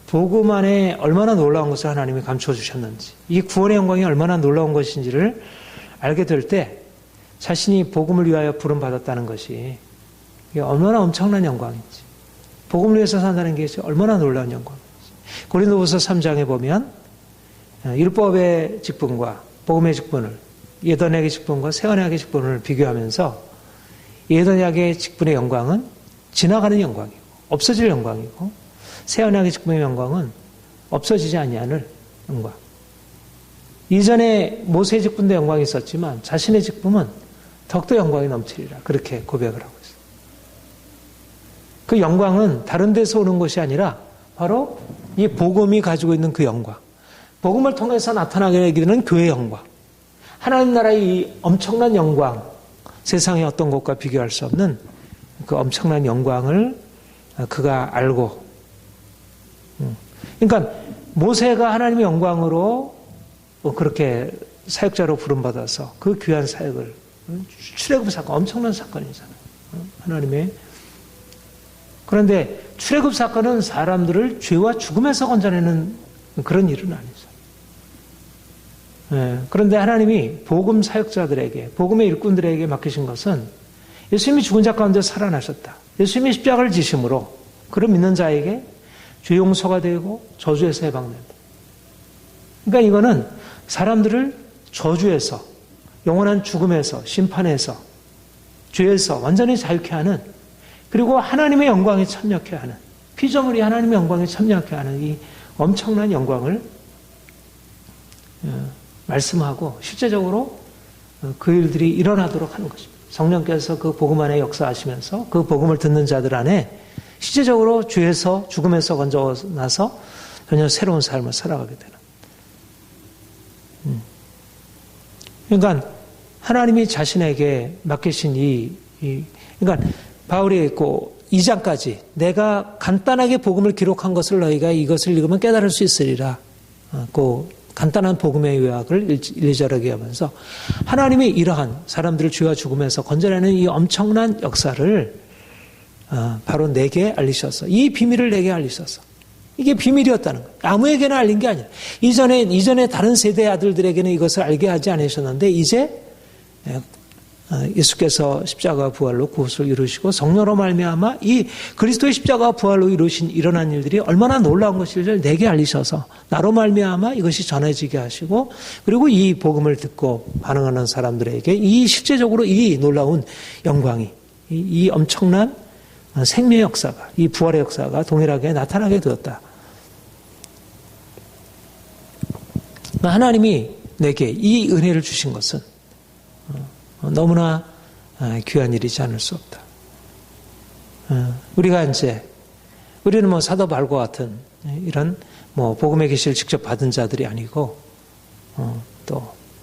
S1: 복음 안에 얼마나 놀라운 것을 하나님이 감춰주셨는지 이 구원의 영광이 얼마나 놀라운 것인지를 알게 될 때 자신이 복음을 위하여 부름받았다는 것이 이게 얼마나 엄청난 영광인지 복음을 위해서 산다는 게 얼마나 놀라운 영광인지 고린도후서 3장에 보면 율법의 직분과 복음의 직분을, 예언의 직분과 새언약의 직분을 비교하면서 예언의 직분의 영광은 지나가는 영광이고 없어질 영광이고 새언약의 직분의 영광은 없어지지 아니하는 영광. 이전에 모세의 직분도 영광이 있었지만 자신의 직분은 더욱더 영광이 넘치리라, 그렇게 고백을 하고 있어요. 그 영광은 다른 데서 오는 것이 아니라 바로 이 복음이 가지고 있는 그 영광, 복음을 통해서 나타나게 되는 교회의 영광, 하나님 나라의 이 엄청난 영광, 세상의 어떤 것과 비교할 수 없는 그 엄청난 영광을 그가 알고, 그러니까 모세가 하나님의 영광으로 그렇게 사역자로 부름받아서 그 귀한 사역을, 출애굽 사건, 엄청난 사건이잖아요. 하나님의. 그런데 출애굽 사건은 사람들을 죄와 죽음에서 건져내는 그런 일은 아니죠. 그런데 하나님이 복음 사역자들에게, 복음의 일꾼들에게 맡기신 것은 예수님이 죽은 자 가운데 살아나셨다, 예수님이 십자가를 지심으로 그를 믿는 자에게 죄 용서가 되고 저주에서 해방된다. 그러니까 이거는 사람들을 저주에서, 영원한 죽음에서, 심판에서, 죄에서 완전히 자유케 하는, 그리고 하나님의 영광에 참여케 하는, 피조물이 하나님의 영광에 참여케 하는 이 엄청난 영광을 말씀하고 실제적으로 그 일들이 일어나도록 하는 것입니다. 성령께서 그 복음 안에 역사하시면서 그 복음을 듣는 자들 안에 실제적으로 죄에서, 죽음에서 건져나서 전혀 새로운 삶을 살아가게 되는. 그러니까 하나님이 자신에게 맡기신 그러니까 바울이 있고 2장까지 내가 간단하게 복음을 기록한 것을 너희가 이것을 읽으면 깨달을 수 있으리라. 그 간단한 복음의 요약을 1, 2절하게 하면서 하나님이 이러한 사람들을 죄와 죽음에서 건져내는 이 엄청난 역사를 바로 내게 알리셔서, 이 비밀을 내게 알리셔서, 이게 비밀이었다는 거예요. 아무에게나 알린 게 아니라, 이전에 다른 세대의 아들들에게는 이것을 알게 하지 않으셨는데 이제 예수께서 십자가 부활로 구원을 이루시고 성령으로 말미암아 이 그리스도의 십자가 부활로 일어난 일들이 얼마나 놀라운 것인지를 내게 알리셔서 나로 말미암아 이것이 전해지게 하시고, 그리고 이 복음을 듣고 반응하는 사람들에게 이 실제적으로 이 놀라운 영광이, 이 엄청난 생명의 역사가, 이 부활의 역사가 동일하게 나타나게 되었다. 하나님이 내게 이 은혜를 주신 것은 너무나 귀한 일이지 않을 수 없다. 우리는 뭐 사도 바울과 같은 이런 뭐 복음의 계시를 직접 받은 자들이 아니고,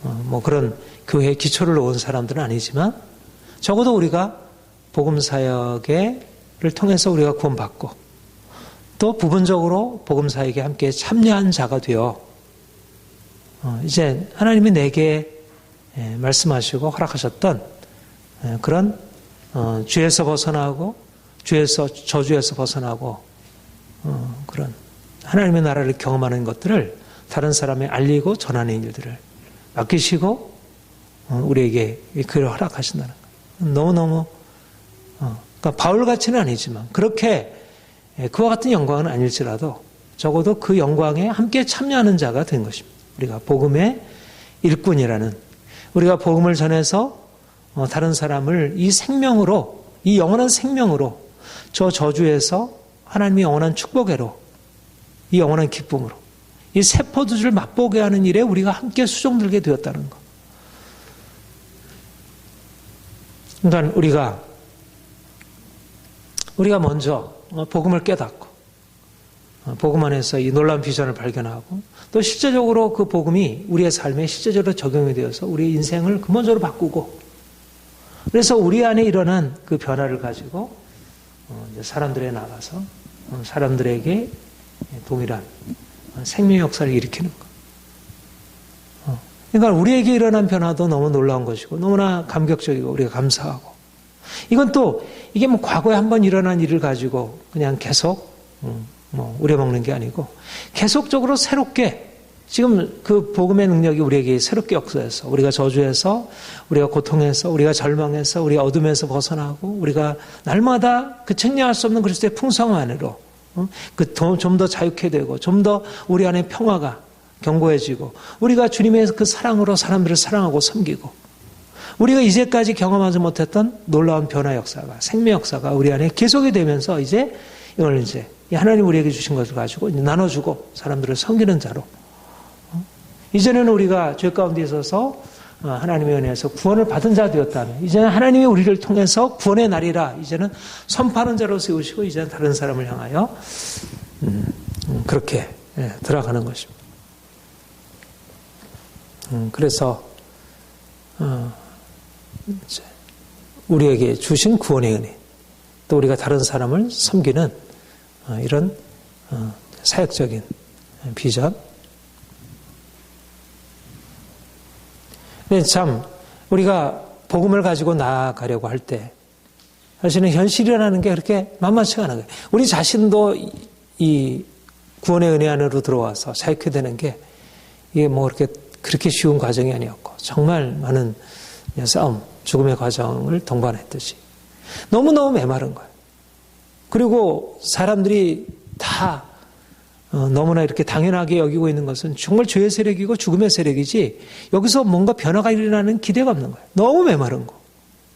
S1: 뭐 그런 교회의 기초를 놓은 사람들은 아니지만, 적어도 우리가 복음 사역을 통해서 우리가 구원받고, 또 부분적으로 복음 사역에 함께 참여한 자가 되어, 이제 하나님이 내게 말씀하시고 허락하셨던 그런 죄에서 벗어나고, 저주에서 벗어나고, 그런 하나님의 나라를 경험하는 것들을 다른 사람에 알리고 전하는 일들을 맡기시고 우리에게 그를 허락하신다는 거예요. 너무너무 그러니까 바울같이는 아니지만 그렇게 그와 같은 영광은 아닐지라도 적어도 그 영광에 함께 참여하는 자가 된 것입니다. 우리가 복음의 일꾼이라는, 우리가 복음을 전해서 다른 사람을 이 생명으로, 이 영원한 생명으로, 저 저주에서 하나님의 영원한 축복으로, 이 영원한 기쁨으로, 이 새 포도주를 맛보게 하는 일에 우리가 함께 수종들게 되었다는 것. 그러니까 우리가 먼저 복음을 깨닫고 복음 안에서 이 놀라운 비전을 발견하고, 또 실제적으로 그 복음이 우리의 삶에 실제적으로 적용이 되어서 우리의 인생을 근본적으로 바꾸고, 그래서 우리 안에 일어난 그 변화를 가지고 이제 사람들에 나가서 사람들에게 동일한 생명의 역사를 일으키는 것. 그러니까 우리에게 일어난 변화도 너무 놀라운 것이고 너무나 감격적이고 우리가 감사하고, 이건 또 이게 뭐 과거에 한번 일어난 일을 가지고 그냥 계속 우려먹는 게 아니고 계속적으로 새롭게, 지금 그 복음의 능력이 우리에게 새롭게 역사해서 우리가 저주에서, 우리가 고통에서, 우리가 절망에서, 우리가 어둠에서 벗어나고, 우리가 날마다 그 측량할 수 없는 그리스도의 풍성 안으로 좀 더 자유케 되고 좀 더 우리 안에 평화가 견고해지고 우리가 주님의 그 사랑으로 사람들을 사랑하고 섬기고 우리가 이제까지 경험하지 못했던 놀라운 변화 역사가 생명 역사가 우리 안에 계속이 되면서 이제 이걸 이제 하나님 우리에게 주신 것을 가지고 이제 나눠주고 사람들을 섬기는 자로 이제는 우리가 죄 가운데 있어서 하나님의 은혜에서 구원을 받은 자 되었다면 이제는 하나님이 우리를 통해서 구원의 날이라 이제는 선포하는 자로 세우시고 이제는 다른 사람을 향하여 그렇게 들어가는 것입니다. 그래서 우리에게 주신 구원의 은혜 또 우리가 다른 사람을 섬기는 이런 사역적인 비전. 근데 참 우리가 복음을 가지고 나아가려고 할 때 사실은 현실이라는 게 그렇게 만만치가 않은 거예요. 우리 자신도 이 구원의 은혜 안으로 들어와서 사역해 되는 게 이게 뭐 그렇게 쉬운 과정이 아니었고 정말 많은 싸움, 죽음의 과정을 동반했듯이 너무너무 메마른 거예요. 그리고 사람들이 다 너무나 이렇게 당연하게 여기고 있는 것은 정말 죄의 세력이고 죽음의 세력이지 여기서 뭔가 변화가 일어나는 기대가 없는 거예요. 너무 메마른 거.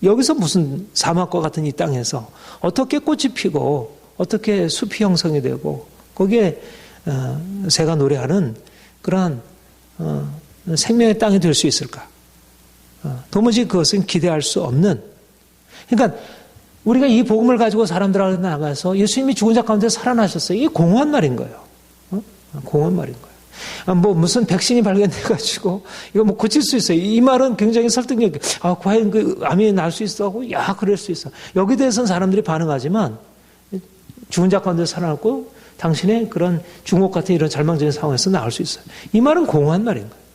S1: 여기서 무슨 사막과 같은 이 땅에서 어떻게 꽃이 피고 어떻게 숲이 형성이 되고 거기에 새가 노래하는 그러한 생명의 땅이 될 수 있을까? 도무지 그것은 기대할 수 없는. 그러니까 우리가 이 복음을 가지고 사람들한테 나가서 예수님이 죽은 자 가운데 살아나셨어요. 이게 공허한 말인 거예요. 공허한 말인 거예요. 뭐 무슨 백신이 발견돼가지고 이거 뭐 고칠 수 있어요. 이 말은 굉장히 설득력. 과연 그 암이 날 수 있어 하고 그럴 수 있어. 여기 대해서는 사람들이 반응하지만 죽은 자 가운데 살아났고 당신의 그런 중옥 같은 이런 절망적인 상황에서 나올 수 있어요. 이 말은 공허한 말인 거예요.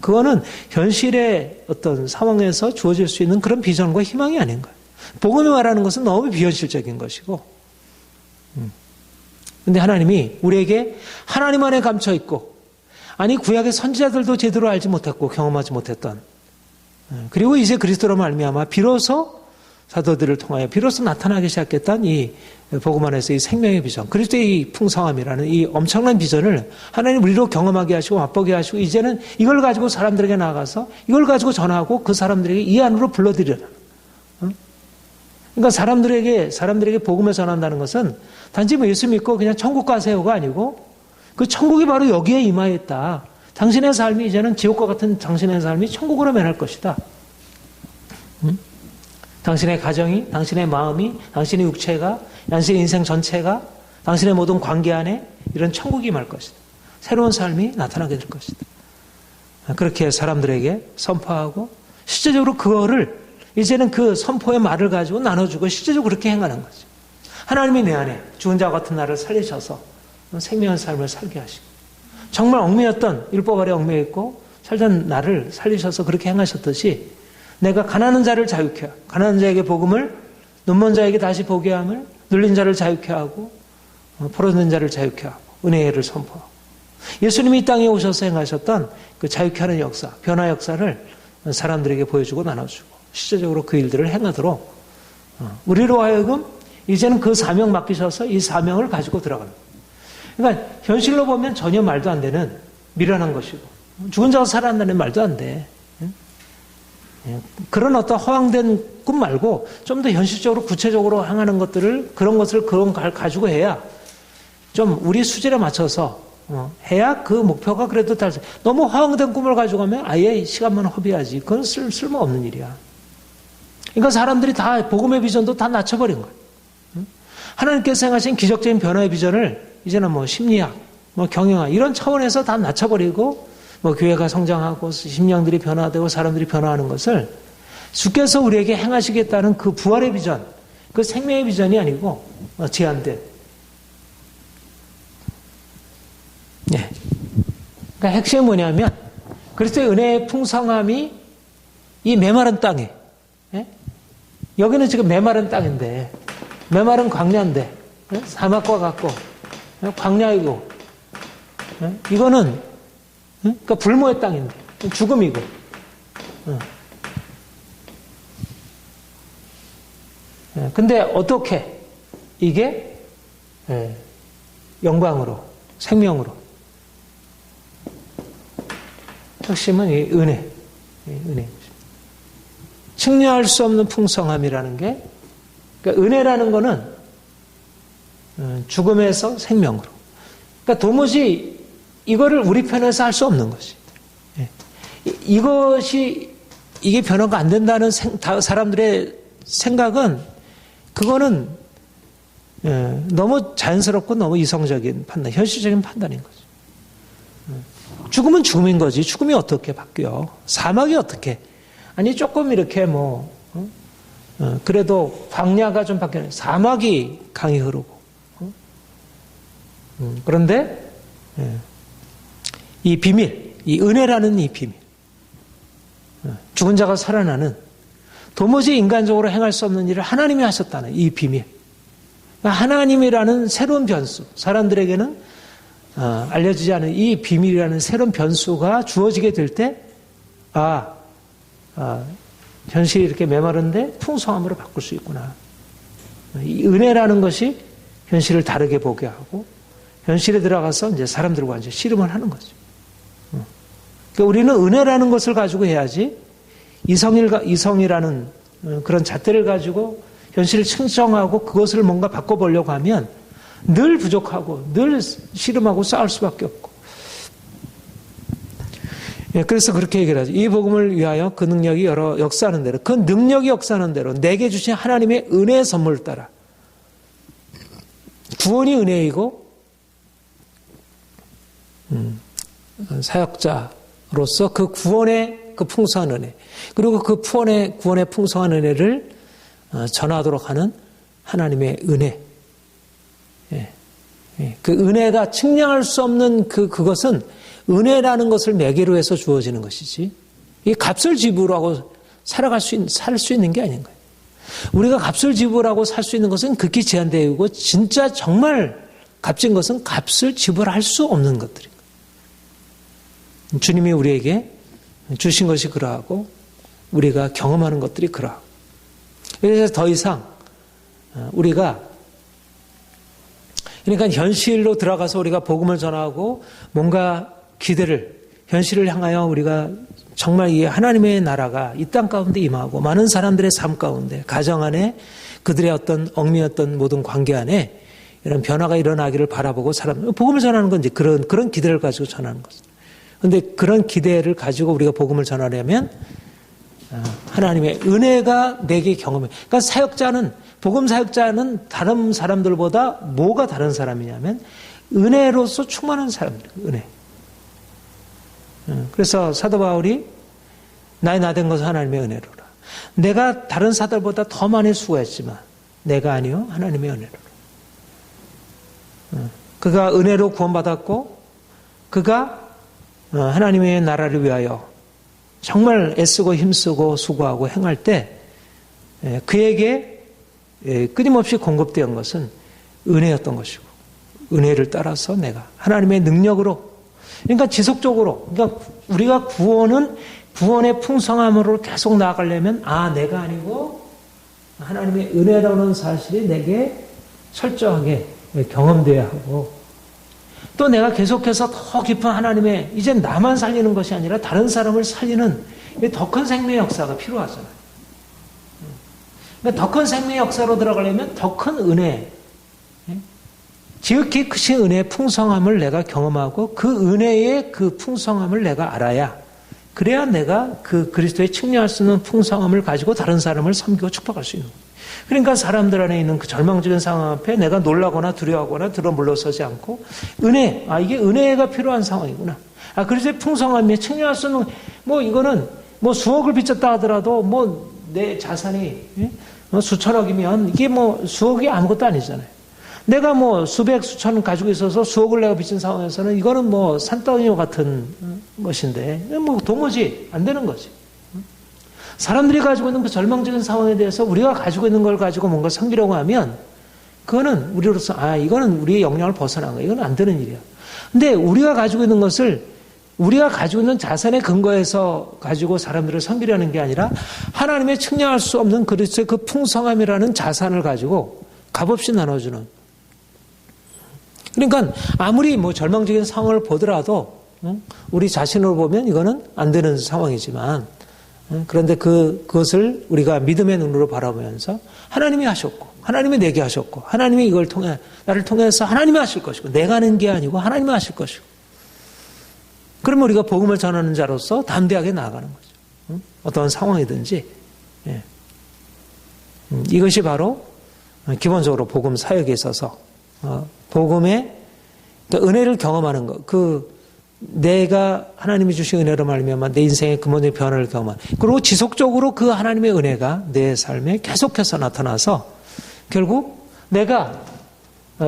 S1: 그거는 현실의 어떤 상황에서 주어질 수 있는 그런 비전과 희망이 아닌 거예요. 복음이 말하는 것은 너무 비현실적인 것이고 근데 하나님이 우리에게 하나님 안에 감춰 있고 아니 구약의 선지자들도 제대로 알지 못했고 경험하지 못했던 그리고 이제 그리스도로 말미암아 비로소 사도들을 통하여 비로소 나타나기 시작했던 이 복음 안에서 이 생명의 비전 그리스도의 이 풍성함이라는 이 엄청난 비전을 하나님 우리로 경험하게 하시고 맛보게 하시고 이제는 이걸 가지고 사람들에게 나가서 이걸 가지고 전하고 그 사람들에게 이 안으로 불러들이라. 그러니까 사람들에게 복음을 전한다는 것은 단지 뭐 예수 믿고 그냥 천국 가세요가 아니고 그 천국이 바로 여기에 임하여 있다. 당신의 삶이 이제는 지옥과 같은 당신의 삶이 천국으로 변할 것이다. 당신의 가정이, 당신의 마음이, 당신의 육체가, 당신의 인생 전체가, 당신의 모든 관계 안에 이런 천국이 임할 것이다. 새로운 삶이 나타나게 될 것이다. 그렇게 사람들에게 선포하고 실제적으로 그거를 이제는 그 선포의 말을 가지고 나눠주고 실제적으로 그렇게 행하는 거죠. 하나님이 내 안에 죽은 자 같은 나를 살리셔서 생명의 삶을 살게 하시고 정말 얽매였던 율법 아래 얽매였고 살던 나를 살리셔서 그렇게 행하셨듯이 내가 가난한 자를 자유케 하고 가난한 자에게 복음을 눈먼 자에게 다시 보게 함을 눌린 자를 자유케 하고 포로된 자를 자유케 하고 은혜를 선포하고 예수님이 이 땅에 오셔서 행하셨던 그 자유케 하는 역사 변화 역사를 사람들에게 보여주고 나눠주고 실제적으로 그 일들을 행하도록 우리로 하여금 이제는 그 사명 맡기셔서 이 사명을 가지고 들어갑니다. 그러니까 현실로 보면 전혀 말도 안 되는 미련한 것이고 죽은 자가 살아난다는 말도 안 돼. 그런 어떤 허황된 꿈 말고 좀 더 현실적으로 구체적으로 행하는 것들을 그런 것을 가지고 해야 좀 우리 수질에 맞춰서 해야 그 목표가 그래도 달성. 너무 허황된 꿈을 가지고 가면 아예 시간만 허비하지. 그건 쓸모없는 일이야. 그러니까 사람들이 다 복음의 비전도 다 낮춰버린 거예요. 하나님께서 행하신 기적적인 변화의 비전을 이제는 뭐 심리학, 뭐 경영학 이런 차원에서 다 낮춰버리고 뭐 교회가 성장하고 심령들이 변화되고 사람들이 변화하는 것을 주께서 우리에게 행하시겠다는 그 부활의 비전, 그 생명의 비전이 아니고 제한된. 네. 그러니까 핵심이 뭐냐면 그리스도의 은혜의 풍성함이 이 메마른 땅에 여기는 지금 메마른 땅인데 메마른 광야인데 사막과 같고 광야이고 이거는 그러니까 불모의 땅인데 죽음이고 근데 어떻게 이게 영광으로, 생명으로. 핵심은 이 은혜. 은혜. 측량할 수 없는 풍성함이라는 게, 그러니까 은혜라는 거는 죽음에서 생명으로. 그러니까 도무지 이거를 우리 편에서 할 수 없는 것이. 이게 변화가 안 된다는 사람들의 생각은, 그거는 너무 자연스럽고 너무 이성적인 판단, 현실적인 판단인 거죠. 죽음은 죽음인 거지. 죽음이 어떻게 바뀌어? 사막이 어떻게? 아니, 조금 이렇게 그래도 광야가 좀 바뀌는, 사막이 강이 흐르고. 그런데, 이 비밀, 이 은혜라는 이 비밀. 죽은 자가 살아나는, 도무지 인간적으로 행할 수 없는 일을 하나님이 하셨다는 이 비밀. 하나님이라는 새로운 변수, 사람들에게는 알려지지 않은 이 비밀이라는 새로운 변수가 주어지게 될 때, 현실이 이렇게 메마른데 풍성함으로 바꿀 수 있구나. 이 은혜라는 것이 현실을 다르게 보게 하고, 현실에 들어가서 이제 사람들과 이제 씨름을 하는 거죠. 그러니까 우리는 은혜라는 것을 가지고 해야지, 이성이라는 그런 잣대를 가지고 현실을 측정하고 그것을 뭔가 바꿔보려고 하면 늘 부족하고 늘 씨름하고 싸울 수밖에 없고. 그래서 그렇게 얘기를 하죠. 이 복음을 위하여 그 능력이 역사하는 대로, 그 능력이 역사하는 대로 내게 주신 하나님의 은혜의 선물을 따라. 구원이 은혜이고, 사역자로서 그 구원의 그 풍성한 은혜, 그리고 그 구원의 풍성한 은혜를 전하도록 하는 하나님의 은혜. 그 은혜가 측량할 수 없는 그것은 은혜라는 것을 매개로 해서 주어지는 것이지, 이 값을 지불하고 살 수 있는 게 아닌 거예요. 우리가 값을 지불하고 살 수 있는 것은 극히 제한되고, 진짜 정말 값진 것은 값을 지불할 수 없는 것들입니다. 주님이 우리에게 주신 것이 그러하고, 우리가 경험하는 것들이 그러하고. 그래서 더 이상 우리가, 그러니까 현실로 들어가서 우리가 복음을 전하고 뭔가 현실을 향하여 우리가 정말 이 하나님의 나라가 이 땅 가운데 임하고, 많은 사람들의 삶 가운데, 가정 안에, 그들의 어떤 얽매였던 모든 관계 안에 이런 변화가 일어나기를 바라보고 복음을 전하는 건 이제 그런 기대를 가지고 전하는 거죠. 그런데 그런 기대를 가지고 우리가 복음을 전하려면 하나님의 은혜가 내게 경험해. 그러니까 복음 사역자는 다른 사람들보다 뭐가 다른 사람이냐면 은혜로서 충만한 사람들, 은혜. 그래서 사도 바울이 나의 나된 것은 하나님의 은혜로라. 내가 다른 사들보다 더 많이 수고했지만 내가 아니요 하나님의 은혜로라. 그가 은혜로 구원받았고, 그가 하나님의 나라를 위하여 정말 애쓰고 힘쓰고 수고하고 행할 때 그에게 끊임없이 공급되는 것은 은혜였던 것이고, 은혜를 따라서 내가 하나님의 능력으로, 그러니까 지속적으로, 그러니까 우리가 구원의 풍성함으로 계속 나아가려면 내가 아니고 하나님의 은혜라는 사실이 내게 철저하게 경험되어야 하고, 또 내가 계속해서 더 깊은 하나님의, 이제 나만 살리는 것이 아니라 다른 사람을 살리는 더 큰 생명의 역사가 필요하잖아요. 그러니까 더 큰 생명의 역사로 들어가려면 더 큰 은혜, 지극히 크신 은혜의 풍성함을 내가 경험하고, 그 은혜의 그 풍성함을 내가 알아야, 그래야 내가 그 그리스도의 측량할 수 있는 풍성함을 가지고 다른 사람을 섬기고 축복할 수 있는 거예요. 그러니까 사람들 안에 있는 그 절망적인 상황 앞에 내가 놀라거나 두려워하거나 들어 물러서지 않고, 은혜, 이게 은혜가 필요한 상황이구나. 그리스도의 풍성함에 측량할 수 있는, 이거는 수억을 빚졌다 하더라도 내 자산이 수천억이면 이게 수억이 아무것도 아니잖아요. 내가 수백 수천 가지고 있어서 수억을 내가 빚진 상황에서는 이거는 산더미와 같은 것인데 도무지 안 되는 거지. 사람들이 가지고 있는 그 절망적인 상황에 대해서 우리가 가지고 있는 걸 가지고 뭔가 섬기려고 하면 그거는 우리로서 이거는 우리의 역량을 벗어난 거야. 이건 안 되는 일이야. 근데 우리가 가지고 있는 것을 우리가 가지고 있는 자산에 근거해서 가지고 사람들을 섬기려는 게 아니라 하나님의 측량할 수 없는 그리스도의 그 풍성함이라는 자산을 가지고 값없이 나눠주는, 그러니까 아무리 뭐 절망적인 상황을 보더라도 우리 자신을 보면 이거는 안 되는 상황이지만 그런데 그것을 우리가 믿음의 눈으로 바라보면서 하나님이 하셨고 하나님이 내게 하셨고 하나님이 이걸 통해 나를 통해서 하나님이 하실 것이고 내가 하는 게 아니고 하나님이 하실 것이고 그러면 우리가 복음을 전하는 자로서 담대하게 나아가는 거죠. 어떤 상황이든지 이것이 바로 기본적으로 복음 사역에 있어서 복음의 은혜를 경험하는 것, 내가 하나님이 주신 은혜로 말미암아 내 인생의 근본적인 변화를 경험하는, 그리고 지속적으로 그 하나님의 은혜가 내 삶에 계속해서 나타나서 결국 내가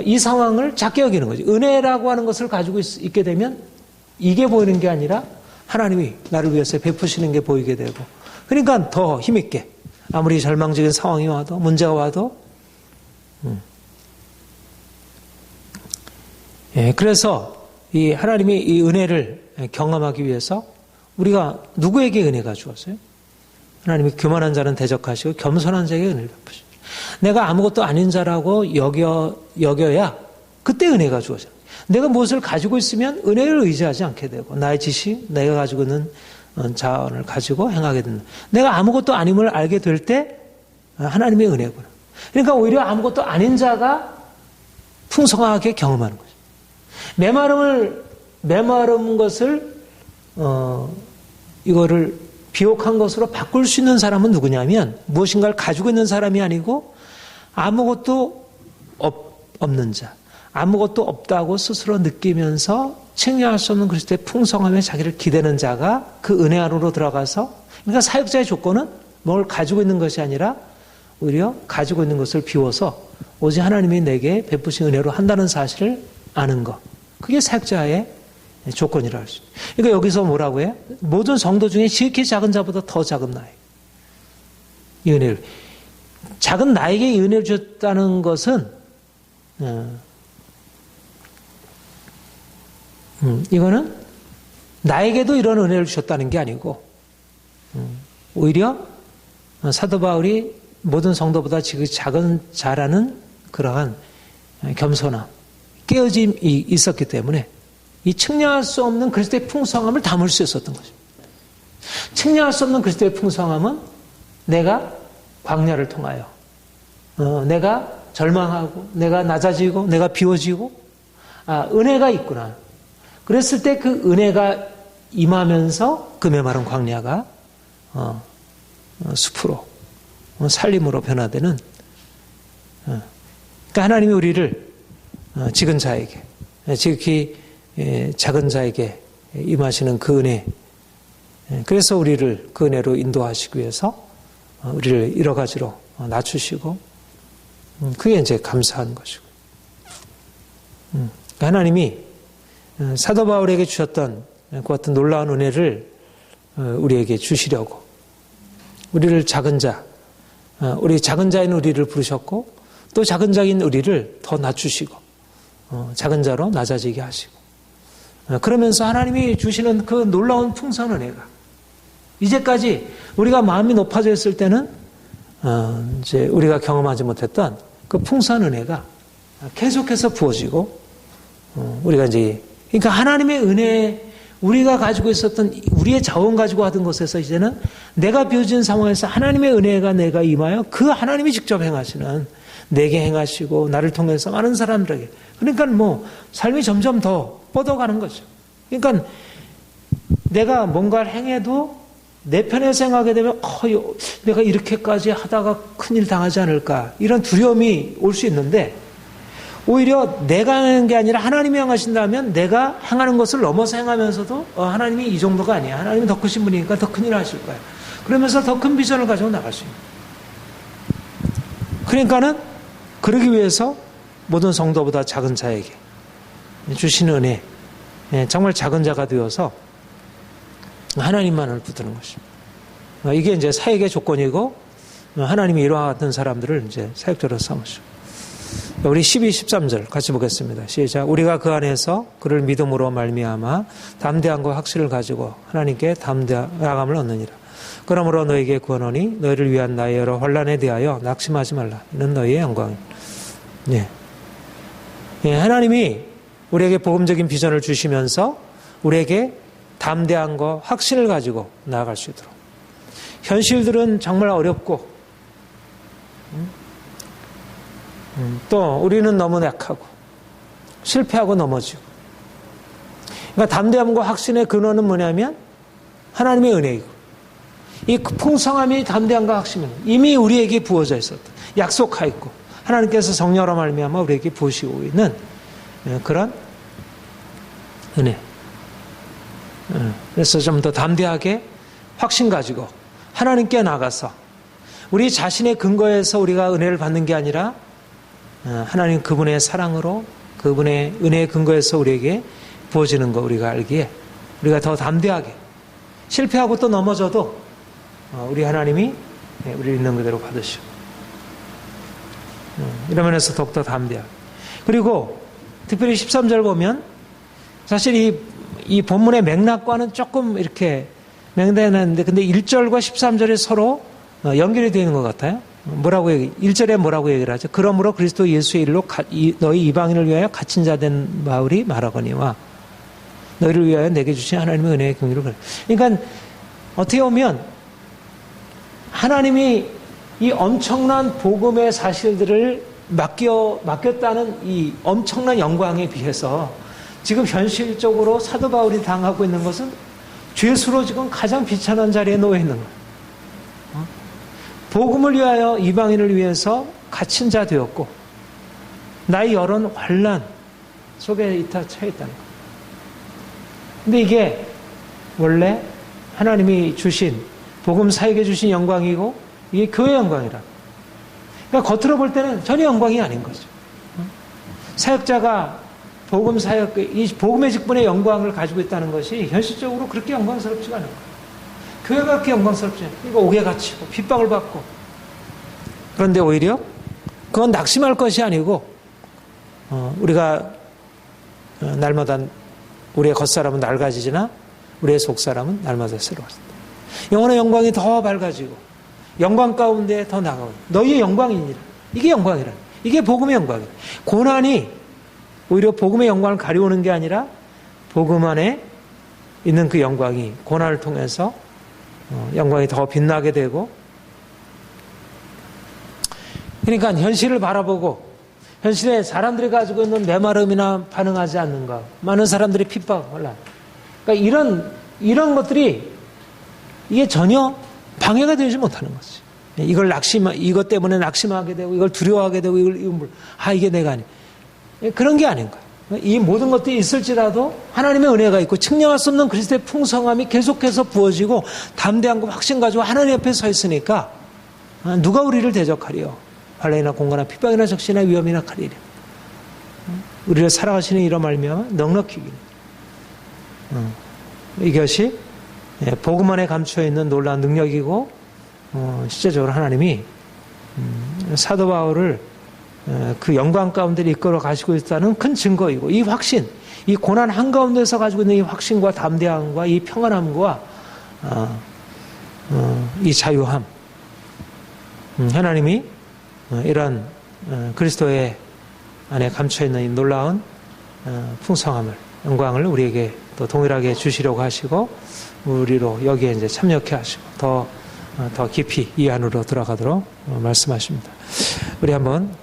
S1: 이 상황을 작게 여기는 거지. 은혜라고 하는 것을 가지고 있게 되면 이게 보이는 게 아니라 하나님이 나를 위해서 베푸시는 게 보이게 되고, 그러니까 더 힘있게 아무리 절망적인 상황이 와도 문제가 와도 그래서 이 하나님이 이 은혜를 경험하기 위해서 우리가 누구에게 은혜가 주었어요? 하나님이 교만한 자는 대적하시고 겸손한 자에게 은혜를 베푸시죠. 내가 아무것도 아닌 자라고 여겨야 그때 은혜가 주어져요. 내가 무엇을 가지고 있으면 은혜를 의지하지 않게 되고 나의 지식, 내가 가지고 있는 자원을 가지고 행하게 된다. 내가 아무것도 아님을 알게 될 때 하나님의 은혜구나. 그러니까 오히려 아무것도 아닌 자가 풍성하게 경험하는 거죠. 메마른 것을 이거를 비옥한 것으로 바꿀 수 있는 사람은 누구냐면 무엇인가를 가지고 있는 사람이 아니고 아무것도 없는 자, 아무것도 없다고 스스로 느끼면서 측량할 수 없는 그리스도의 풍성함에 자기를 기대는 자가 그 은혜 안으로 들어가서, 그러니까 사역자의 조건은 뭘 가지고 있는 것이 아니라 오히려 가지고 있는 것을 비워서 오직 하나님이 내게 베푸신 은혜로 한다는 사실을 아는 것, 그게 사역자의 조건이라 할 수 있어요. 그러니까 여기서 뭐라고 해요? 모든 성도 중에 지극히 작은 자보다 더 작은 나에게 이 은혜를, 작은 나에게 이 은혜를 주셨다는 것은 이거는 나에게도 이런 은혜를 주셨다는 게 아니고 오히려 사도 바울이 모든 성도보다 지극히 작은 자라는 그러한 겸손함, 깨어짐이 있었기 때문에 이 측량할 수 없는 그리스도의 풍성함을 담을 수 있었던 거죠. 측량할 수 없는 그리스도의 풍성함은 내가 광야를 통하여 내가 절망하고 내가 낮아지고 내가 비워지고 은혜가 있구나. 그랬을 때 그 은혜가 임하면서 그 메마른 광야가 숲으로 살림으로 변화되는, 그러니까 하나님이 우리를 지금 자에게, 지극히 작은 자에게 임하시는 그 은혜, 그래서 우리를 그 은혜로 인도하시기 위해서 우리를 여러 가지로 낮추시고, 그게 이제 감사한 것이고, 그러니까 하나님이 사도 바울에게 주셨던 그 같은 놀라운 은혜를 우리에게 주시려고 우리를 작은 자, 우리 작은 자인 우리를 부르셨고 또 작은 자인 우리를 더 낮추시고 작은 자로 낮아지게 하시고, 그러면서 하나님이 주시는 그 놀라운 풍성한 은혜가 이제까지 우리가 마음이 높아져 있을 때는 이제 우리가 경험하지 못했던 그 풍성한 은혜가 계속해서 부어지고 우리가 이제, 그러니까 하나님의 은혜, 우리가 가지고 있었던 우리의 자원 가지고 하던 것에서 이제는 내가 비워진 상황에서 하나님의 은혜가 내가 임하여 그 하나님이 직접 행하시는, 내게 행하시고 나를 통해서 많은 사람들에게, 그러니까 뭐 삶이 점점 더 뻗어가는 거죠. 그러니까 내가 뭔가를 행해도 내 편에서 행하게 되면 내가 이렇게까지 하다가 큰일 당하지 않을까 이런 두려움이 올 수 있는데, 오히려 내가 하는 게 아니라 하나님이 행하신다면 내가 행하는 것을 넘어서 행하면서도 하나님이 이 정도가 아니야, 하나님이 더 크신 분이니까 더 큰일을 하실 거야, 그러면서 더 큰 비전을 가지고 나갈 수 있는. 그러니까는 그러기 위해서 모든 성도보다 작은 자에게 주시는 은혜, 정말 작은 자가 되어서 하나님만을 붙드는 것입니다. 이게 이제 사역의 조건이고, 하나님이 이와 같은 사람들을 이제 사역자로 삼으시고. 우리 12, 13절 같이 보겠습니다. 시작. 우리가 그 안에서 그를 믿음으로 말미암아 담대함과 확신을 가지고 하나님께 담대함을 얻느니라. 그러므로 너에게 구하노니 너희를 위한 나의 여러 환난에 대하여 낙심하지 말라. 이는 너희의 영광이다. 하나님이 우리에게 복음적인 비전을 주시면서 우리에게 담대함과 확신을 가지고 나아갈 수 있도록. 현실들은 정말 어렵고 또 우리는 너무 약하고 실패하고 넘어지고. 그러니까 담대함과 확신의 근원은 뭐냐면 하나님의 은혜이고, 이 풍성함이 담대함과 확신입니다. 이미 우리에게 부어져 있었다. 약속하였고 하나님께서 성령으로 말미암아 우리에게 부으시고 있는 그런 은혜. 그래서 좀 더 담대하게 확신 가지고 하나님께 나가서 우리 자신의 근거에서 우리가 은혜를 받는 게 아니라 하나님 그분의 사랑으로 그분의 은혜의 근거에서 우리에게 부어지는 거 우리가 알기에 우리가 더 담대하게 실패하고 또 넘어져도 우리 하나님이 우리를 있는 그대로 받으시고 이런 면에서 더욱더 담대하게. 그리고 특별히 13절 보면 사실 이 본문의 맥락과는 조금 이렇게 맹단했는데 근데 1절과 13절에 서로 연결이 되어 있는 것 같아요. 1절에 뭐라고 얘기를 하죠? 그러므로 그리스도 예수의 일로 너희 이방인을 위하여 갇힌 자 된 바울이 말하거니와 너희를 위하여 내게 주신 하나님의 은혜의 긍휼을. 그러니까 어떻게 보면 하나님이 이 엄청난 복음의 사실들을 맡겼다는 이 엄청난 영광에 비해서 지금 현실적으로 사도 바울이 당하고 있는 것은 죄수로 지금 가장 비천한 자리에 놓여 있는 거예요. 복음을 위하여 이방인을 위해서 갇힌 자 되었고 나의 여론 환난 속에 처해 있다는 거예요. 근데 이게 원래 하나님이 주신 복음 사역에 주신 영광이고 이게 교회 영광이라. 그러니까 겉으로 볼 때는 전혀 영광이 아닌 거죠. 사역자가 복음 사역, 이 복음의 직분의 영광을 가지고 있다는 것이 현실적으로 그렇게 영광스럽지가 않은 거예요. 교회가 그렇게 영광스럽지 않아요. 그러니까 옥에 갇히고 핍박을 받고. 그런데 오히려 그건 낙심할 것이 아니고 우리가 날마다 우리의 겉사람은 낡아지지나 우리의 속사람은 날마다 새로워진다. 영혼의 영광이 더 밝아지고 영광 가운데 더 나가고 너희의 영광이니라. 이게 영광이라. 이게 복음의 영광이라. 고난이 오히려 복음의 영광을 가려오는 게 아니라 복음 안에 있는 그 영광이 고난을 통해서 영광이 더 빛나게 되고, 그러니까 현실을 바라보고 현실에 사람들이 가지고 있는 메마름이나 반응하지 않는가, 많은 사람들이 핍박을 하는, 그러니까 이런 것들이 이게 전혀 방해가 되지 못하는 거지. 이것 때문에 낙심하게 되고 이걸 두려워하게 되고 이게 내가 아니, 그런 게 아닌 거야. 이 모든 것들이 있을지라도 하나님의 은혜가 있고 측량할 수 없는 그리스도의 풍성함이 계속해서 부어지고 담대함과 확신 가지고 하나님 옆에 서 있으니까 누가 우리를 대적하리요? 환난이나 공고나 핍박이나 적시나 위험이나 칼이랴. 우리를 사랑하시는 이런 말미암아 넉넉히 이기는. 이것이 복음 안에 감춰 있는 놀라운 능력이고 실제적으로 하나님이 사도 바울을 그 영광 가운데 이끌어 가시고 있다는 큰 증거이고, 이 확신, 이 고난 한가운데서 가지고 있는 이 확신과 담대함과 이 평안함과 이 자유함, 하나님이 이런 그리스도의 안에 감춰있는 이 놀라운 풍성함을, 영광을 우리에게 또 동일하게 주시려고 하시고 우리로 여기에 이제 참여케 하시고 더 깊이 이 안으로 들어가도록 말씀하십니다. 우리 한번